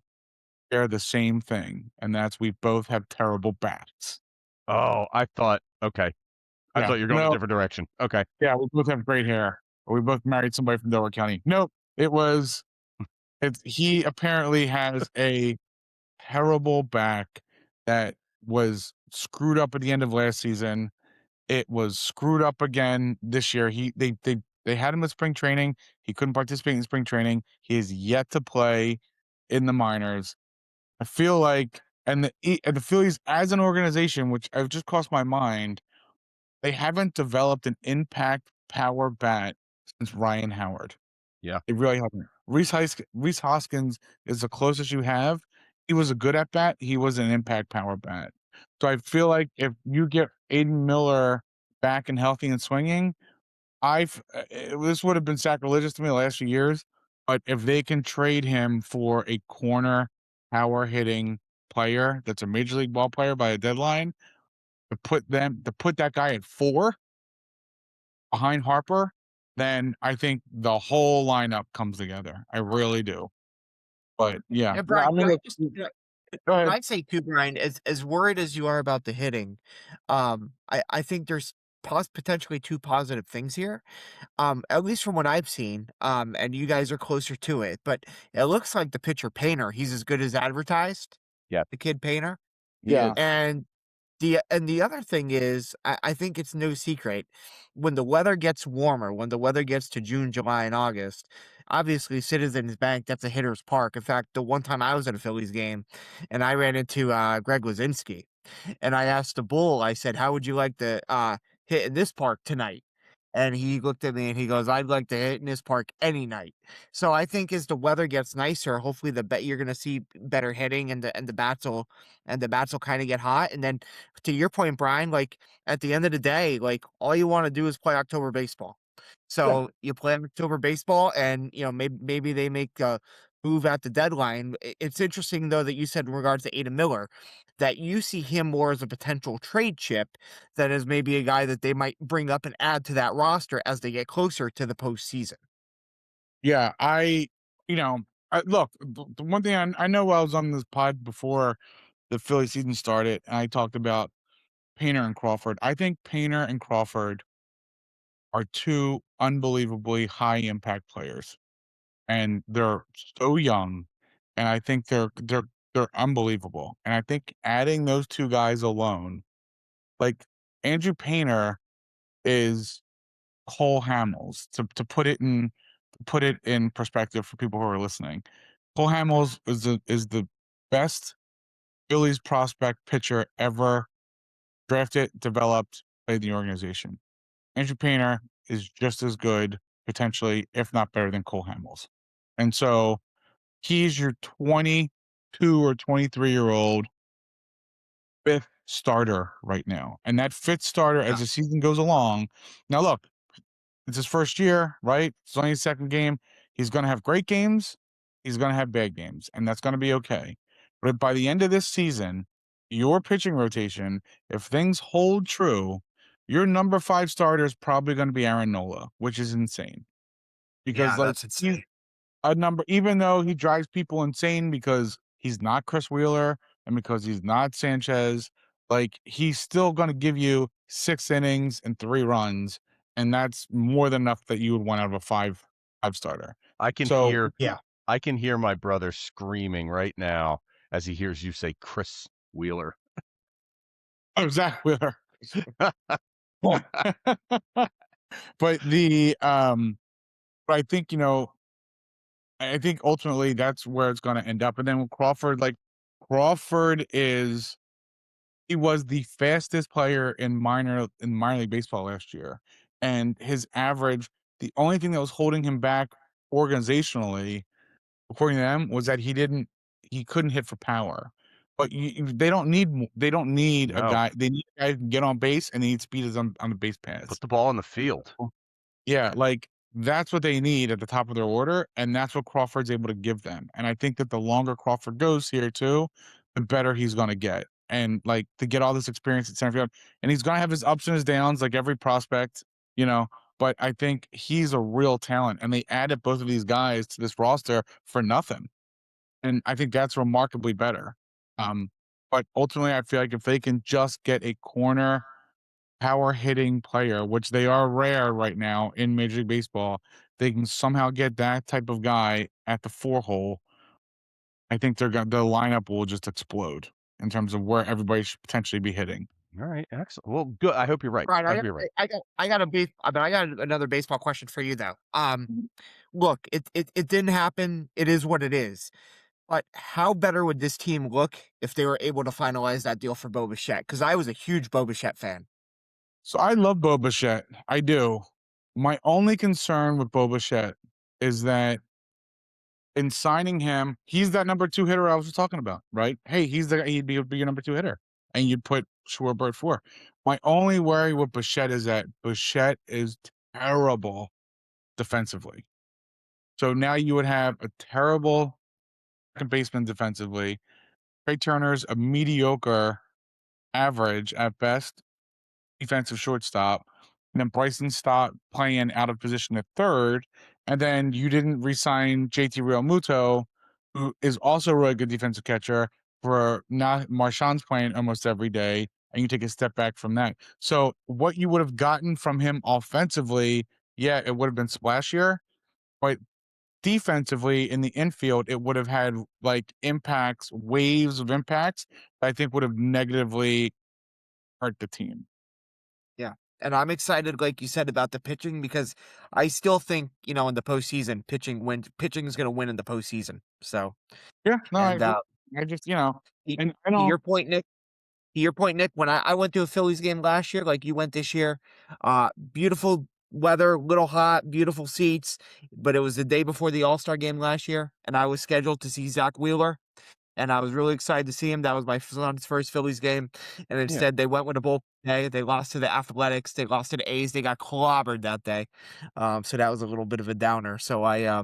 share the same thing, and that's we both have terrible bats. Oh, I thought okay. I Yeah. thought you were going a No. different direction. Okay. Yeah, we both have great hair. We both married somebody from Delaware County. Nope. He apparently has a terrible back that was screwed up at the end of last season. It was screwed up again this year. They had him at spring training. He couldn't participate in spring training. He is yet to play in the minors. I feel like and the Phillies as an organization, which I've just crossed my mind, they haven't developed an impact power bat since Ryan Howard. Yeah. They really haven't. Reese Hoskins is the closest you have. He was a good at bat. He was an impact power bat. So I feel like if you get Aiden Miller back and healthy and swinging, this would have been sacrilegious to me the last few years. But if they can trade him for a corner power hitting player that's a major league ball player by a deadline, to put that guy at 4 behind Harper, then I think the whole lineup comes together. I really do. But yeah, And no, I Brian, mean, go can ahead. I say too, Brian, as worried as you are about the hitting, I think there's potentially two positive things here. At least from what I've seen, and you guys are closer to it, but it looks like the pitcher Painter, he's as good as advertised. Yeah. the kid Painter. He Yeah. is. And the other thing is, I think it's no secret, when the weather gets warmer, when the weather gets to June, July, and August, obviously Citizens Bank, that's a hitter's park. In fact, the one time I was at a Phillies game and I ran into Greg Wazinski, and I asked the bull, I said, "How would you like to hit in this park tonight?" And he looked at me and he goes, "I'd like to hit in this park any night." So I think as the weather gets nicer, hopefully you're going to see better hitting, and the bats will kind of get hot. And then to your point, Brian, like at the end of the day, like all you want to do is play October baseball. Yeah. So you play October baseball, and maybe they make a move at the deadline. It's interesting though that you said in regards to Ada Miller that you see him more as a potential trade chip than as maybe a guy that they might bring up and add to that roster as they get closer to the postseason. Yeah. You know, look, the one thing I know, I was on this pod before the Philly season started, and I talked about Painter and Crawford. I think Painter and Crawford are two unbelievably high impact players, and they're so young, and I think they're unbelievable. And I think adding those two guys alone, like Andrew Painter is Cole Hamels, put it in perspective for people who are listening. Cole Hamels is the best Phillies prospect pitcher ever drafted, developed by the organization. Andrew Painter is just as good, potentially, if not better than Cole Hamels. And so he's your 22 or 23-year-old fifth starter right now. And that fifth starter, Yeah. as the season goes along. Now, look, it's his first year, right? It's only his second game. He's going to have great games. He's going to have bad games, and that's going to be okay. But by the end of this season, your pitching rotation, if things hold true, your number 5 starter is probably going to be Aaron Nola, which is insane because, Yeah, like, that's he's insane. a number, even though he drives people insane because he's not Chris Wheeler and because he's not Sanchez, like he's still going to give you 6 innings and 3 runs, and that's more than enough that you would want out of a five starter. I can So hear Yeah. I can hear my brother screaming right now as he hears you say Chris Wheeler. oh, Zach Wheeler. but but I think, I think ultimately that's where it's going to end up. And then with Crawford, like Crawford is he was the fastest player in minor league baseball last year, and his average, the only thing that was holding him back organizationally, according to them, was that he couldn't hit for power. But they don't need a No, guy. They need a guy who can get on base, and they need speed on the base paths. put the ball in the field. Yeah, like that's what they need at the top of their order, and that's what Crawford's able to give them. And I think that the longer Crawford goes here too, the better he's gonna get. And like to get all this experience at center field, and he's gonna have his ups and his downs, like every prospect, you know. But I think he's a real talent, and they added both of these guys to this roster for nothing, and I think that's remarkably better. Um, but ultimately, I feel like if they can just get a corner power hitting player, which they are rare right now in Major League Baseball, they can somehow get that type of guy at the 4 hole. I think the lineup will just explode in terms of where everybody should potentially be hitting. All right, excellent. Well, good. I hope you're right. Right. I hope you're right. I got another baseball question for you though. Look, it didn't happen. It is what it is. But how better would this team look if they were able to finalize that deal for Bo Bichette? Because I was a huge Bo Bichette fan. So I love Bo Bichette. I do. My only concern with Bo Bichette is that in signing him, he's that number 2 hitter I was talking about, right? Hey, he'd be your number 2 hitter, and you'd put Schwarber at 4. My only worry with Bichette is that Bichette is terrible defensively. So now you would have a terrible second baseman defensively. Trey Turner's a mediocre average at best defensive shortstop. And then Bryson stopped playing out of position at third. And then you didn't re-sign JT Realmuto, who is also a really good defensive catcher, for now Marshawn's playing almost every day, and you take a step back from that. So what you would have gotten from him offensively, yeah, it would have been splashier, but defensively in the infield, it would have had like impacts, waves of impacts that I think would have negatively hurt the team. Yeah. And I'm excited, like you said, about the pitching because I still think, in the postseason, pitching is gonna win in the postseason. So, Yeah, no, I and agree. I just, to and I to don't. your point, Nick, when I went to a Phillies game last year, like you went this year, beautiful weather, little hot, beautiful seats, but it was the day before the All-Star game last year, and I was scheduled to see Zach Wheeler, and I was really excited to see him. That was my son's first Phillies game, and Yeah. instead they went with a bullpen day. They lost to the Athletics. They lost to the A's. They got clobbered that day. So that was a little bit of a downer. So I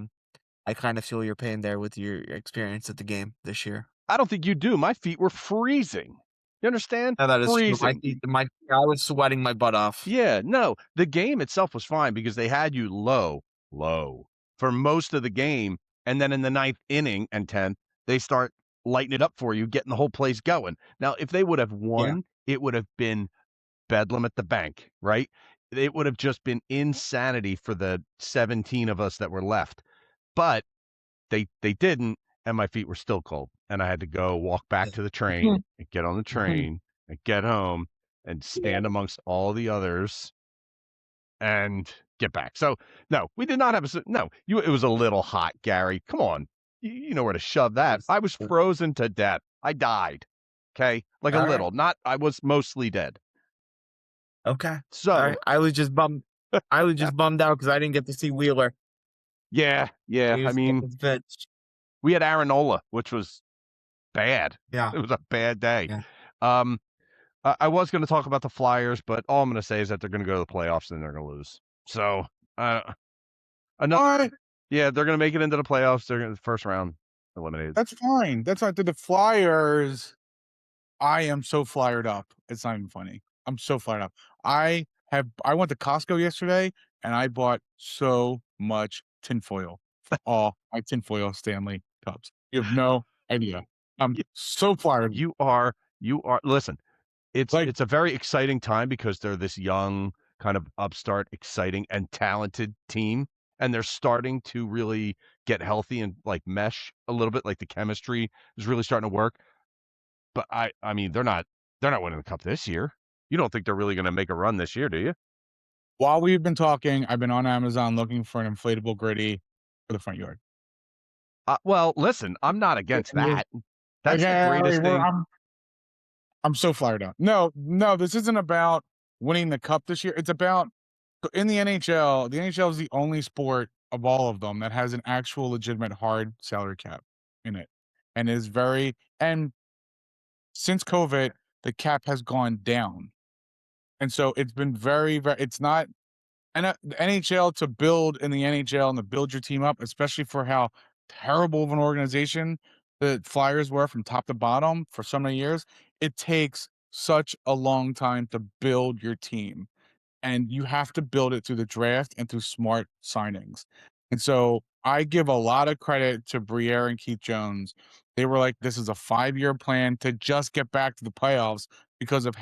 kind of feel your pain there with your experience at the game this year. I don't think you do. My feet were freezing. You understand? No, that is true. Freezing. I was sweating my butt off. Yeah, no, the game itself was fine because they had you low for most of the game, and then in the 9th inning and 10th, they start lighting it up for you, getting the whole place going. Now, if they would have Yeah. won, it would have been bedlam at the bank, right? It would have just been insanity for the 17 of us that were left. But they didn't, and my feet were still cold, and I had to go walk back to the train and get on the train and get home and stand amongst all the others and get back. So, no, we did not have no, it was a little hot, Gary. Come on. You know where to shove that. I was frozen to death. I died. Okay? Like a All right. little, not I was mostly dead. Okay. All So, right. I was just bummed. I was just bummed out because I didn't get to see Wheeler. yeah, And yeah. he I was getting mean, his pitch. we had Aaronola, which was bad. Yeah. It was a bad day. Yeah. Um, I was going to talk about the Flyers, but all I'm going to say is that they're going to go to the playoffs and they're going to lose. So, another, What? yeah, they're going to make it into the playoffs. They're going to the first round eliminated. That's fine. That's not the Flyers. I am so fired up. It's not even funny. I'm so fired up. I went to Costco yesterday and I bought so much tinfoil for all my tinfoil Stanley cups. You have no idea. I'm Y- so fired. you are. Listen, Like, it's a very exciting time because they're this young, kind of upstart, exciting, and talented team, and they're starting to really get healthy and like mesh a little bit. Like the chemistry is really starting to work. But I mean, they're not winning the cup this year. You don't think they're really going to make a run this year, do you? while we've been talking, I've been on Amazon looking for an inflatable gritty for the front yard. Well, listen, I'm not against And that. That's the okay, greatest thing. I'm so fired up. No, no, this isn't about winning the cup this year. It's about in the NHL. The NHL is the only sport of all of them that has an actual legitimate hard salary cap in it, and is very and since COVID, the cap has gone down, and so it's been very, very. It's not and the NHL to build in the NHL and to build your team up, especially for how terrible of an organization the Flyers were from top to bottom for so many years, it takes such a long time to build your team. And you have to build it through the draft and through smart signings. And so I give a lot of credit to Briere and Keith Jones. They were like, this is a 5-year plan to just get back to the playoffs because of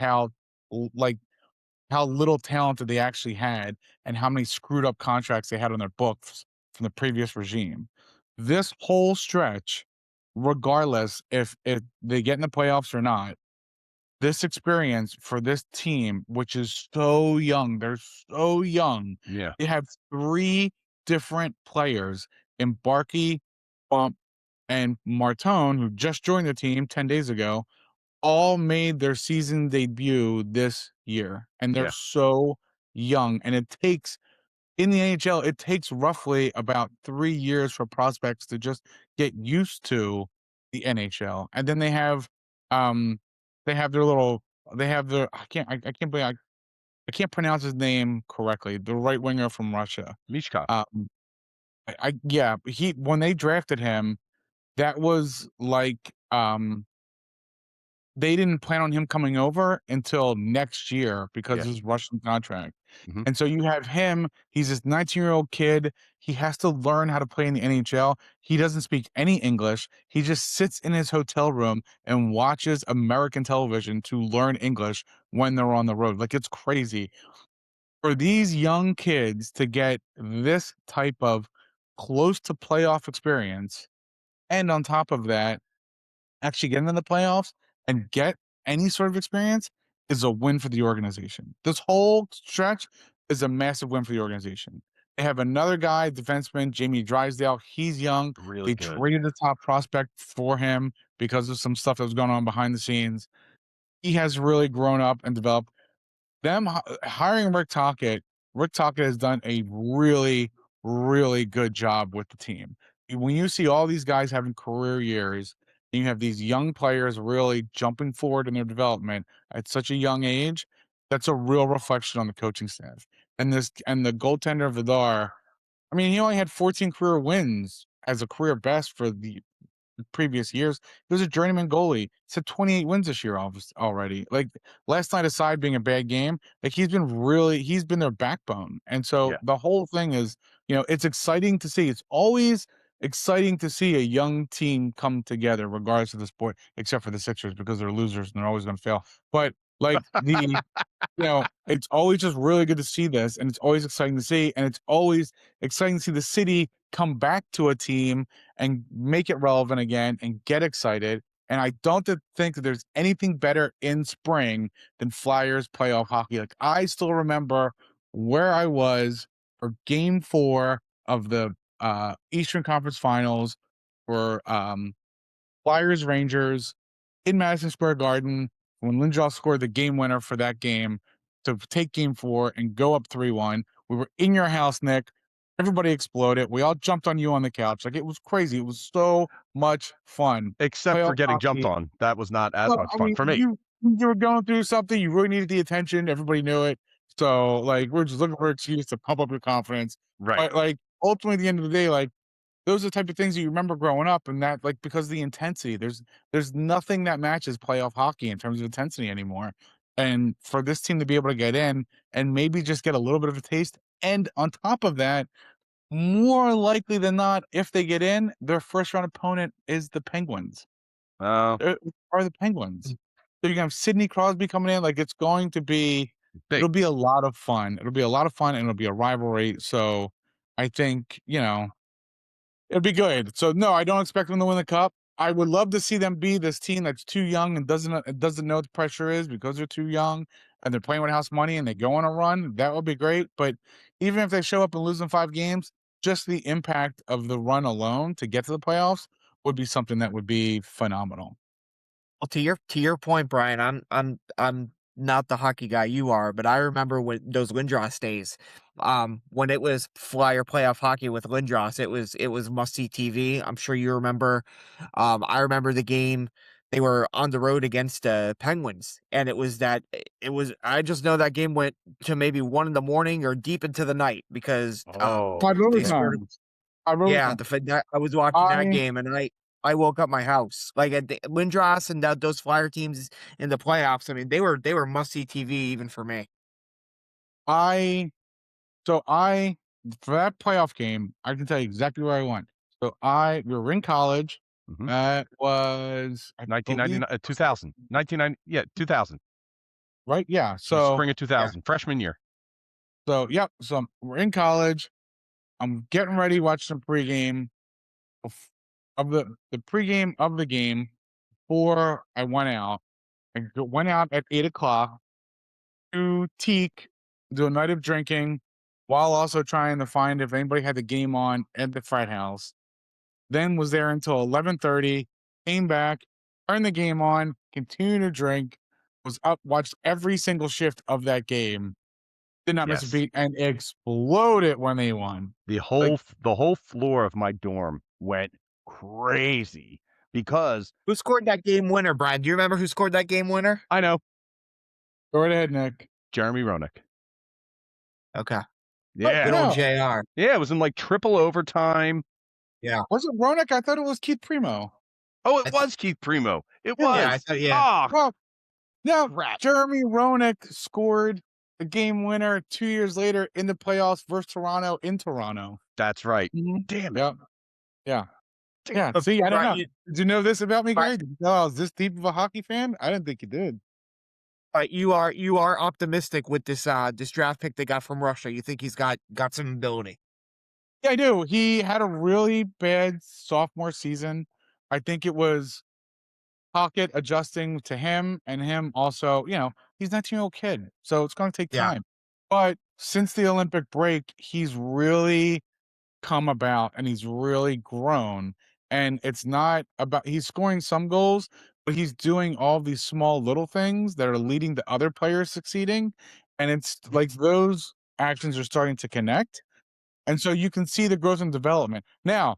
like how little talented they actually had and how many screwed up contracts they had on their books from the previous regime. This whole stretch, regardless if they get in the playoffs or not, this experience for this team, which is so young, they're so young. Yeah, They have 3 different players in Barkey, Bump, and Martone, who just joined the team 10 days ago, all made their season debut this year, and they're yeah, so young, and it takes in the NHL, it takes roughly about 3 years for prospects to just get used to the NHL, and then um, they have their little they have their I can't believe I can't pronounce his name correctly, the right winger from Russia. Mishkov. Um, yeah, he when they drafted him, that was like, they didn't plan on him coming over until next year because Yeah, of his Russian contract. hmm And so you have him, he's this 19-year-old kid. He has to learn how to play in the NHL. He doesn't speak any English. He just sits in his hotel room and watches American television to learn English when they're on the road. Like, it's crazy. For these young kids to get this type of close to playoff experience, and on top of that, actually get into the playoffs and get any sort of experience is a win for the organization. This whole stretch is a massive win for the organization. They have another guy, defenseman, Jamie Drysdale. He's young. Really They good. traded the top prospect for him because of some stuff that was going on behind the scenes. He has really grown up and developed. Them hiring Rick Tocchet has done a really, really good job with the team. When you see all these guys having career years, and you have these young players really jumping forward in their development at such a young age, that's a real reflection on the coaching staff. And the goaltender Vidar, I mean, he only had 14 career wins as a career best for the previous years. He was a journeyman goalie. He's had 28 wins this year already. Like last night aside being a bad game, like he's been their backbone. And so Yeah. the whole thing is, it's exciting to see. It's always exciting to see a young team come together, regardless of the sport, except for the Sixers because they're losers and they're always going to fail. But like it's always just really good to see this, and it's always exciting to see, and it's always exciting to see the city come back to a team and make it relevant again and get excited. And I don't think that there's anything better in spring than Flyers playoff hockey. Like I still remember where I was for Game 4 of the Eastern Conference Finals for Flyers Rangers in Madison Square Garden when Lindros scored the game winner for that game to take Game 4 and go up 3-1. We were in your house, Nick. Everybody exploded. We all jumped on you on the couch. Like it was crazy. It was so much fun. Except for Playoff getting jumped hockey. on. That was not as Well, much I fun mean, for me. you were going through something. You really needed the attention. Everybody knew it. So like we're just looking for an excuse to pump up your confidence. Right. But like ultimately, at the end of the day, like those are the type of things that you remember growing up, and that like because of the intensity, there's nothing that matches playoff hockey in terms of intensity anymore. And for this team to be able to get in and maybe just get a little bit of a taste, and on top of that, more likely than not, if they get in, their first round opponent is the Penguins. Oh, Are the Penguins. So you have Sidney Crosby coming in. Like big. it'll be a lot of fun. It'll be a lot of fun, and it'll be a rivalry. So I think it'll be good. So no, I don't expect them to win the cup. I would love to see them be this team that's too young and doesn't know what the pressure is because they're too young and they're playing with house money and they go on a run. That would be great. But even if they show up and lose in 5 games, just the impact of the run alone to get to the playoffs would be something that would be phenomenal. Well, to your point, Brian, I'm not the hockey guy you are, but I remember when those Lindros days, when it was Flyer playoff hockey with Lindros, it was must see TV. I'm sure you remember. I remember the game. They were on the road against Penguins, and it was. I just know that game went to maybe 1 in the morning or deep into the night because Oh, Five they damn. scored. overtimes. Five Yeah, overtimes. I was watching that I game and I woke up my house. Like at Lindros and those Flyer teams in the playoffs. I mean, they were must see TV even for me. I so I for that playoff game, I can tell you exactly where I went. So we were in college. Mhm. That was I believe 1999, 2000, 1990, yeah, 2000. right. Yeah. The So spring of Yeah. 2000, freshman year. yep. So we're in college. I'm getting ready, watch some pregame of the pregame of the game before I went out. Went out at 8 o'clock to Teak, do a night of drinking, while also trying to find if anybody had the game on at the frat house. Then was there until 11:30. Came back, turned the game on, continued to drink. Was up, watched every single shift of that game. Did not miss a Yes. beat, and exploded when they won. The Like, whole floor of my dorm went crazy because Who scored that game winner, Brian? Do you remember who scored that game winner? I know go right ahead, Nick. Jeremy Roenick. Okay. What? Yeah. Good old No, JR. Yeah, it was in like triple overtime. Yeah. was it Roenick? I thought it was Keith Primo. Oh, I it th- was Keith Primo. It yeah, I was. thought yeah. Ah, Well, no, crap. Jeremy Roenick scored the game winner 2 years later in the playoffs versus Toronto in Toronto. That's right. Mhm. Damn it. Yep. Yeah. Damn Yeah. it. See, I don't Brian, know. Did you know this about me, Bri- Gary? Did you know I was this deep of a hockey fan? I didn't think you did. you are optimistic with this draft pick they got from Russia. You think he's got some ability. Yeah, I do. He had a really bad sophomore season. I think it was pocket adjusting to him and him also, he's a 19-year-old kid, so it's gonna take Yeah. time. But since the Olympic break, he's really come about and he's really grown. And it's not about he's scoring some goals, but he's doing all these small little things that are leading to other players succeeding. And it's like those actions are starting to connect. And so you can see the growth and development. Now,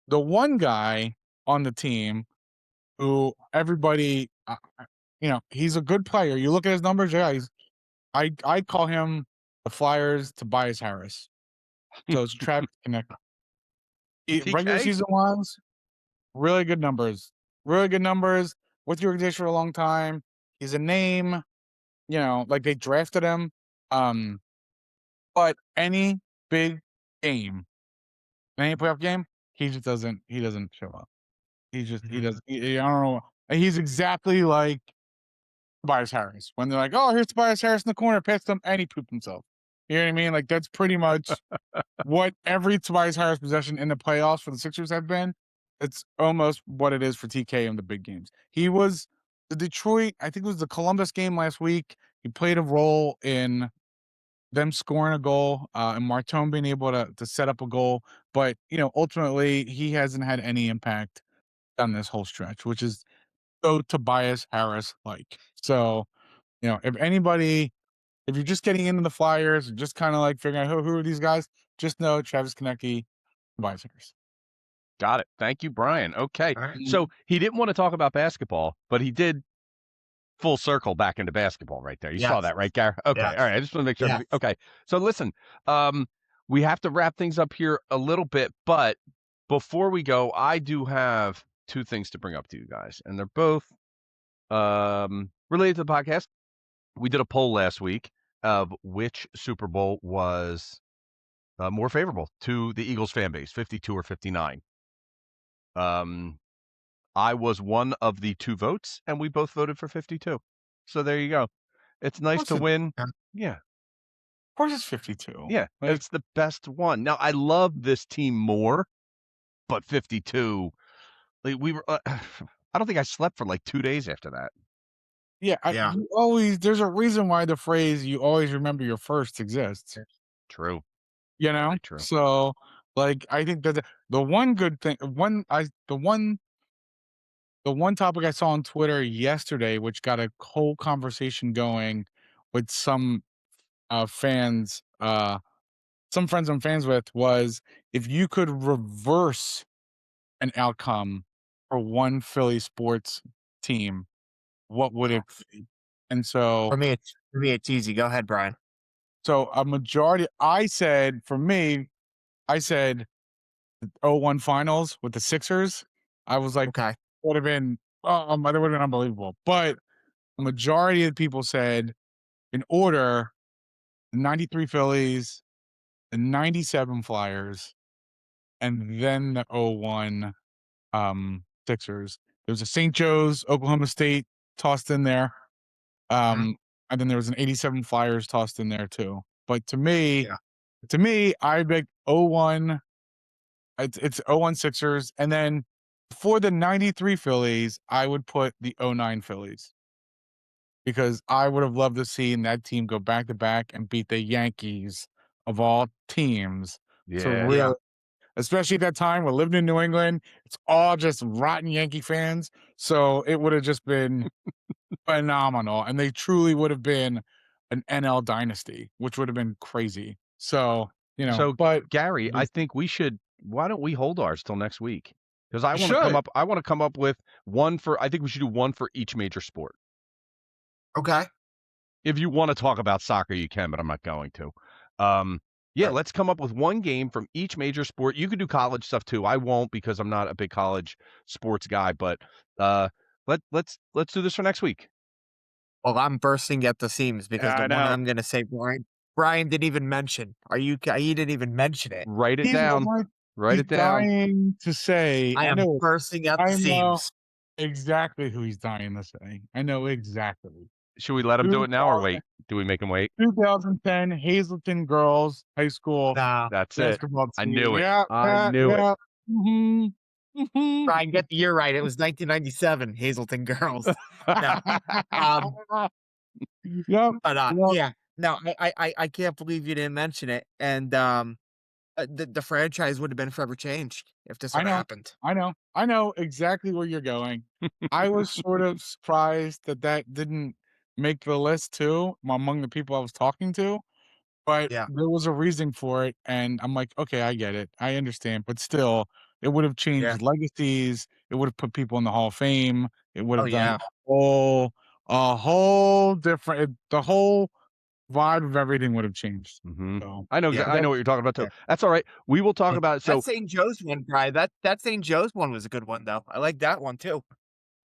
the one guy on the team who everybody, he's a good player. You look at his numbers, yeah, I call him the Flyers Tobias Harris. So it's Travis Connect. Regular TK? season wise, really good numbers. Really good numbers with the organization for a long time. He's a name, like they drafted him. Um, but any big game, any playoff game, he doesn't show up. He doesn't I don't know. He's exactly like Tobias Harris. When they're like, "Oh, here's Tobias Harris in the corner, passed him, and he pooped himself." You know what I mean? Like that's pretty much what every Tobias Harris possession in the playoffs for the Sixers have been. It's almost what it is for TK in the big games. He was the Detroit, I think it was the Columbus game last week. He played a role in them scoring a goal, and Martone being able to set up a goal. But ultimately, he hasn't had any impact on this whole stretch, which is so Tobias Harris like. So if you're just getting into the Flyers, just kind of like figuring out who are these guys, just know Travis Konecny, Tobias Harris. Got it. Thank you, Brian. Okay. All right. So he didn't want to talk about basketball, but he did full circle back into basketball right there. You saw Yes. that, right, Gar? Okay. Yes. All right. I just want to make sure Yes. everything. Okay. So listen, we have to wrap things up here a little bit, but before we go, I do have two things to bring up to you guys, and they're both related to the podcast. We did a poll last week of which Super Bowl was more favorable to the Eagles fan base, 52 or 59. I was one of the two votes, and we both voted for 52. So there you go. It's nice to win. Yeah. Of course it's 52. Yeah. Like, It's the best one. Now, I love this team more, but 52, like we were, I don't think I slept for like 2 days after that. yeah, Yeah. there's a reason why the phrase "you always remember your first" exists. True. You know, Very true. so like I think that the one good thing, the one topic I saw on Twitter yesterday, which got a whole conversation going with some fans, some friends I'm fans with, was if you could reverse an outcome for one Philly sports team, what would it be? And so, For me, it's easy. Go ahead, Brian. so a majority, I said, for me, I said 0-1 finals with the Sixers. I was like, Okay. would have been, that would have been unbelievable. But a majority of the people said, in order, the 93 Phillies, the 97 Flyers, and then the 0-1 Sixers. There was a St. Joe's, Oklahoma State tossed in there. Mhm. And then there was an 87 Flyers tossed in there too. But Yeah. to me, I pick 0-1. It's 0-1 Sixers. And then for the 93 Phillies, I would put the 0-9 Phillies. Because I would have loved to see that team go back to back and beat the Yankees of all teams. To Yeah. really, especially at that time we're living in New England, it's all just rotten Yankee fans. So it would have just been phenomenal. And they truly would have been an NL dynasty, which would have been crazy. So, So, but Gary, I think why don't we hold ours till next week? Because I want to should. come up with one I think we should do one for each major sport. Okay. If you want to talk about soccer, you can, but I'm not going to. Yeah, Sure. let's come up with one game from each major sport. You could do college stuff too. I won't because I'm not a big college sports guy, but let's do this for next week. Well, I'm bursting at the seams because the I one know. I'm going to say, Brian didn't even mention. He didn't even mention it. Write it He's down. like, Write he's it down. dying to say. I I am know. bursting at the I know seams. exactly who he's dying to say. I know exactly. Should we let him do it now or wait? Do we make him wait? 2010 Hazleton Girls High School Nah, That's it. basketball I team. knew it. Yeah, I knew it. yeah. Mhm. Mhm. Brian, get the year right. It was 1997 Hazleton Girls. No, um, Yep, but yep. yeah, no, I can't believe you didn't mention it. And the franchise would have been forever changed if this I would have know, happened. I know exactly where you're going. I was sort of surprised that that didn't make the list too among the people I was talking to, but Yeah, there was a reason for it, and I'm like, "Okay, I get it. I understand." But still, it would have yeah, changed legacies, it would have put people in the Hall of Fame, it would oh have done yeah, a whole different the whole vibe of everything would have changed. Mhm. So, I know yeah, I that know what you're talking about too. yeah. That's all right. We will talk Yeah. about it. That So, St. Joe's one, Brian. That St. Joe's one was a good one though. I like that one too.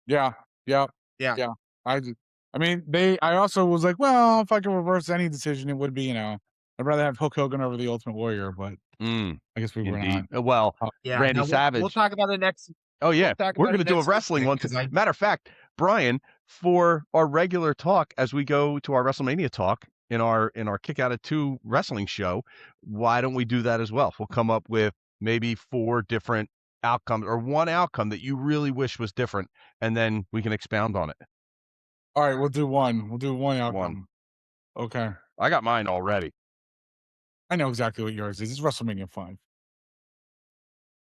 yeah, yep, Yeah, yeah. I mean, I also was like, "Well, if I could reverse any decision, it would be, I'd rather have Hulk Hogan over the Ultimate Warrior," but mm, I guess we were not. indeed. Well, Uh, yeah. Randy No, we'll Savage. talk about it next. Oh We'll yeah, talk we're about gonna it do a next week, wrestling Nick, one too. because I Matter of fact, Brian, for our regular talk as we go to our WrestleMania talk in our Kick Out at 2 wrestling show, why don't we do that as well? We'll come up with maybe 4 different outcomes or one outcome that you really wish was different, and then we can expound on it. alright, we'll do one. We'll do one One. outcome. Okay. I got mine already. I know exactly what yours is. It's WrestleMania 5.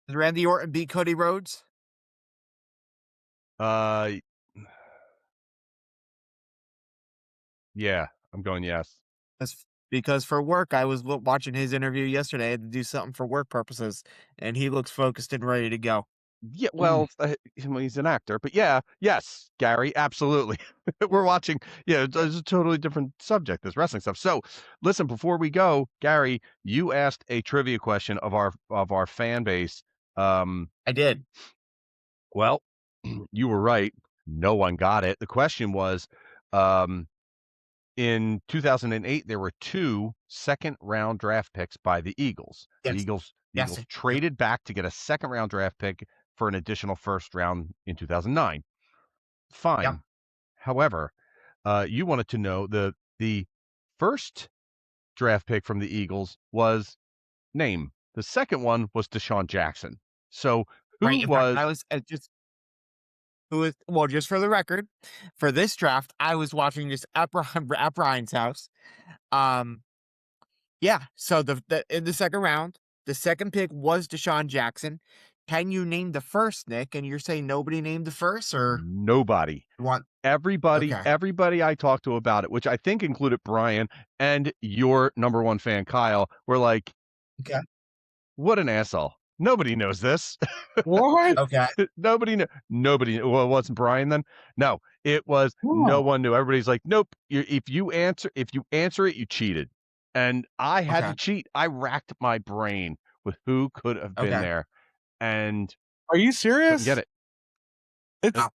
Did Randy Orton beat Cody Rhodes? Uh, yeah, I'm going yes. Because for work, I was watching his interview yesterday. I had to do something for work purposes, and he looks focused and ready to go. Yeah, Mm. well, well, he's an actor, but yeah, yes, Gary, absolutely. We're watching. Yeah, it's a totally different subject, this wrestling stuff. So, listen, before we go, Gary, you asked a trivia question of our fan base. Um, I did. well, you were right. No one got it. The question was, um, in 2008, there were 2 second-round draft picks by the Eagles. The Yes. Yes. Eagles Yep. traded back to get a second-round draft pick for an additional first round in 2009. Yep. Fine. However, you wanted to know the first draft pick from the Eagles was name. The second one was Deshaun Jackson. So who Right. In fact, I was was just who was well, just for the record, for this draft, I was watching this at, at Brian's house. Um, yeah. So the in the second round, the second pick was Deshaun Jackson. Can you name the first, Nick? And you're saying nobody named the first, or nobody? you want? Everybody, Okay. everybody I talked to about it, which I think included Brian and your number one fan, Kyle, were like, Okay. what an asshole. Nobody knows this. What? Okay. Nobody. Well, it wasn't Brian then. No, it was no No. one knew. Everybody's like, nope. If you answer it, you cheated. And I had to Okay. cheat. I racked my brain with who could have been Okay. there, and Are you couldn't get serious? it. It's Wow.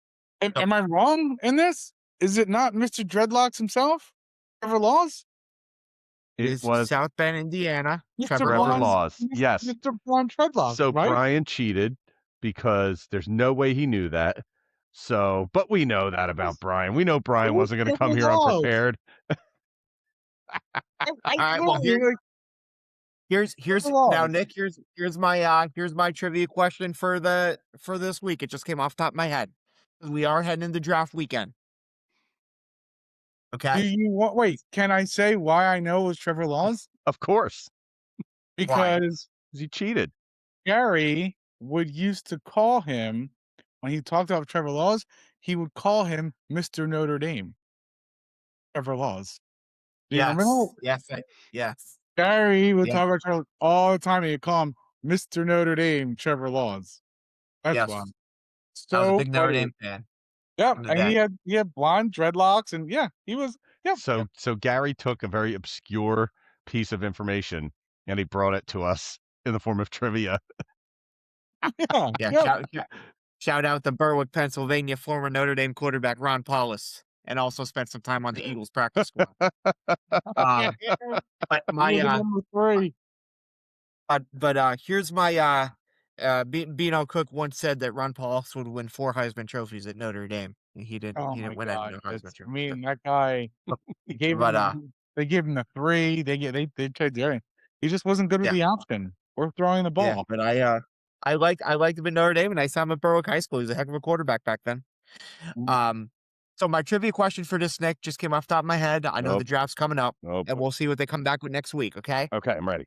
So am I wrong in this? Is it not Mr. Dreadlocks himself? Trevor Laws? it It is was South Bend, Indiana. Mr. Trevor Trevor Blonde Lawrence. Laws. Yes. Mr. Blonde Treadlock, So right? Brian cheated because there's no way he knew that. So, but we know that about Brian. We know It Brian was wasn't going to come Trevor here Laws. unprepared. I All right. Well, totally, like, here's Trevor now, Laws. Nick. Here's my trivia question for this week. It just came off the top of my head. We are heading into draft weekend. Do Okay. you want wait, can I say why I know it was Trevor Laws? Of course, Why? Because he cheated. Gary would used to call him when he talked about Trevor Laws, he would call him Mr. Notre Dame. Trevor Laws. Do you remember that? Yes. Yes. Yes. Gary would Yeah. talk about Trevor all the time, and he'd call him Mr. Notre Dame, Trevor Laws. That's why. Yes. I was a So big Notre funny. Dame fan Yep, in the and day. he had blonde dreadlocks, and yeah, he was yep, yep, So Gary took a very obscure piece of information and he brought it to us in the form of trivia. yeah, Yeah. yep. Shout out to Berwick, Pennsylvania, former Notre Dame quarterback Ron Paulus, and also spent some time on the Eagles practice squad. Um, but He was the number 3. here's my Beano Cook once said that Ron Paulus would win 4 Heisman trophies at Notre Dame. He didn't. Oh He my didn't win any god, Heisman that's I trophies. mean, that guy, they gave him But they gave him the 3, they tried doing he just wasn't good with yeah, the option or throwing the yeah. ball. But I liked him at Notre Dame, and I saw him at Berwick High School. He was a heck of a quarterback back then. Mm. Um, so my trivia question for this, Nick, just came off the top of my head. I know Oh, the draft's coming up, oh and boy. we'll see what they come back with next week. Okay. Okay, I'm ready.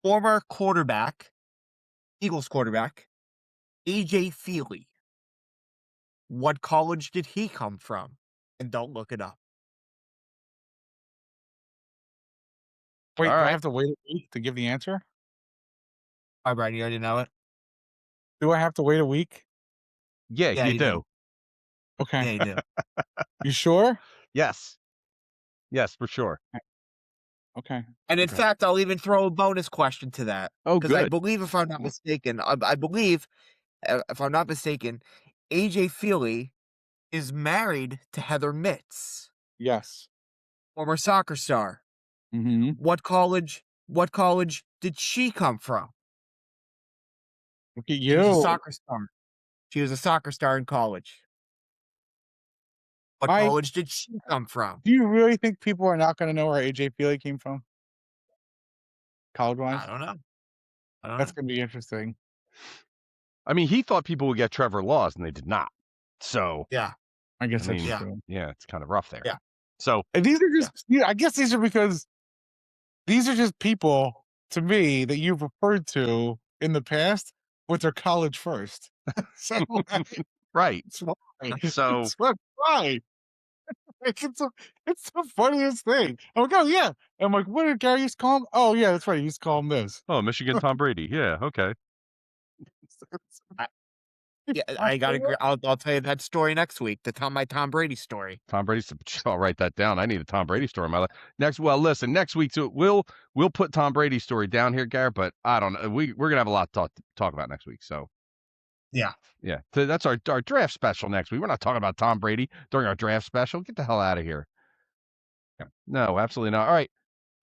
Former quarterback, Eagles quarterback, AJ Feely. What college did he come from? And don't look it up. All Wait, do I right. have to wait a week to give the answer? All right, Brian, you already know it. Do I have to wait a week? Yeah, Yeah, you you do. do. Okay. Yeah, you do. You sure? Yes. Yes, for sure. Okay. And in Okay. fact, I'll even throw a bonus question to that Oh, because I good. believe, if I'm not mistaken, I believe, if I'm not mistaken, AJ Feely is married to Heather Mitz, Yes. former soccer star. Mhm. What college? What college did she come from? Look at She was a you. soccer star. She was a soccer star in college. What I college did she come from? Do you really think people are not gonna know where AJ Feely came from, I college-wise? don't know. I don't That's know. gonna be interesting. I mean, he thought people would get Trevor Laws, and they did not. So, Yeah, I I guess that's mean, yeah, true. yeah, it's kind of rough there. yeah, So, And these are yeah. just I guess these are because these are just people, to me, that you've referred to in the past with their college first. So, right. that's why. So, That's why. Like, it's the funniest thing. I'm like, "Oh, yeah." I'm like, "What did Gary used to call him?" "Oh, yeah, that's right, he used to call him this." oh, Michigan Tom Brady. Yeah, okay. I, yeah, I gotta. I'll tell you that story next week. My Tom Brady story. Tom Brady's. I'll write that down. I need a Tom Brady story in my life. Next, well, listen, next week, so we'll put Tom Brady's story down here, Garrett. But I don't know. We're gonna have a lot to talk about next week. So Yeah. yeah, so that's our draft special next week. We're not talking about Tom Brady during our draft special. Get the hell out of here. Yeah. No, absolutely not. All right,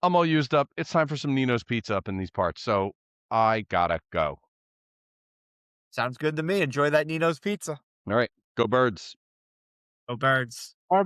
I'm all used up. It's time for some Nino's pizza up in these parts. So I gotta go. Sounds good to me. Enjoy that Nino's pizza. All right, go Birds. Go Birds. Or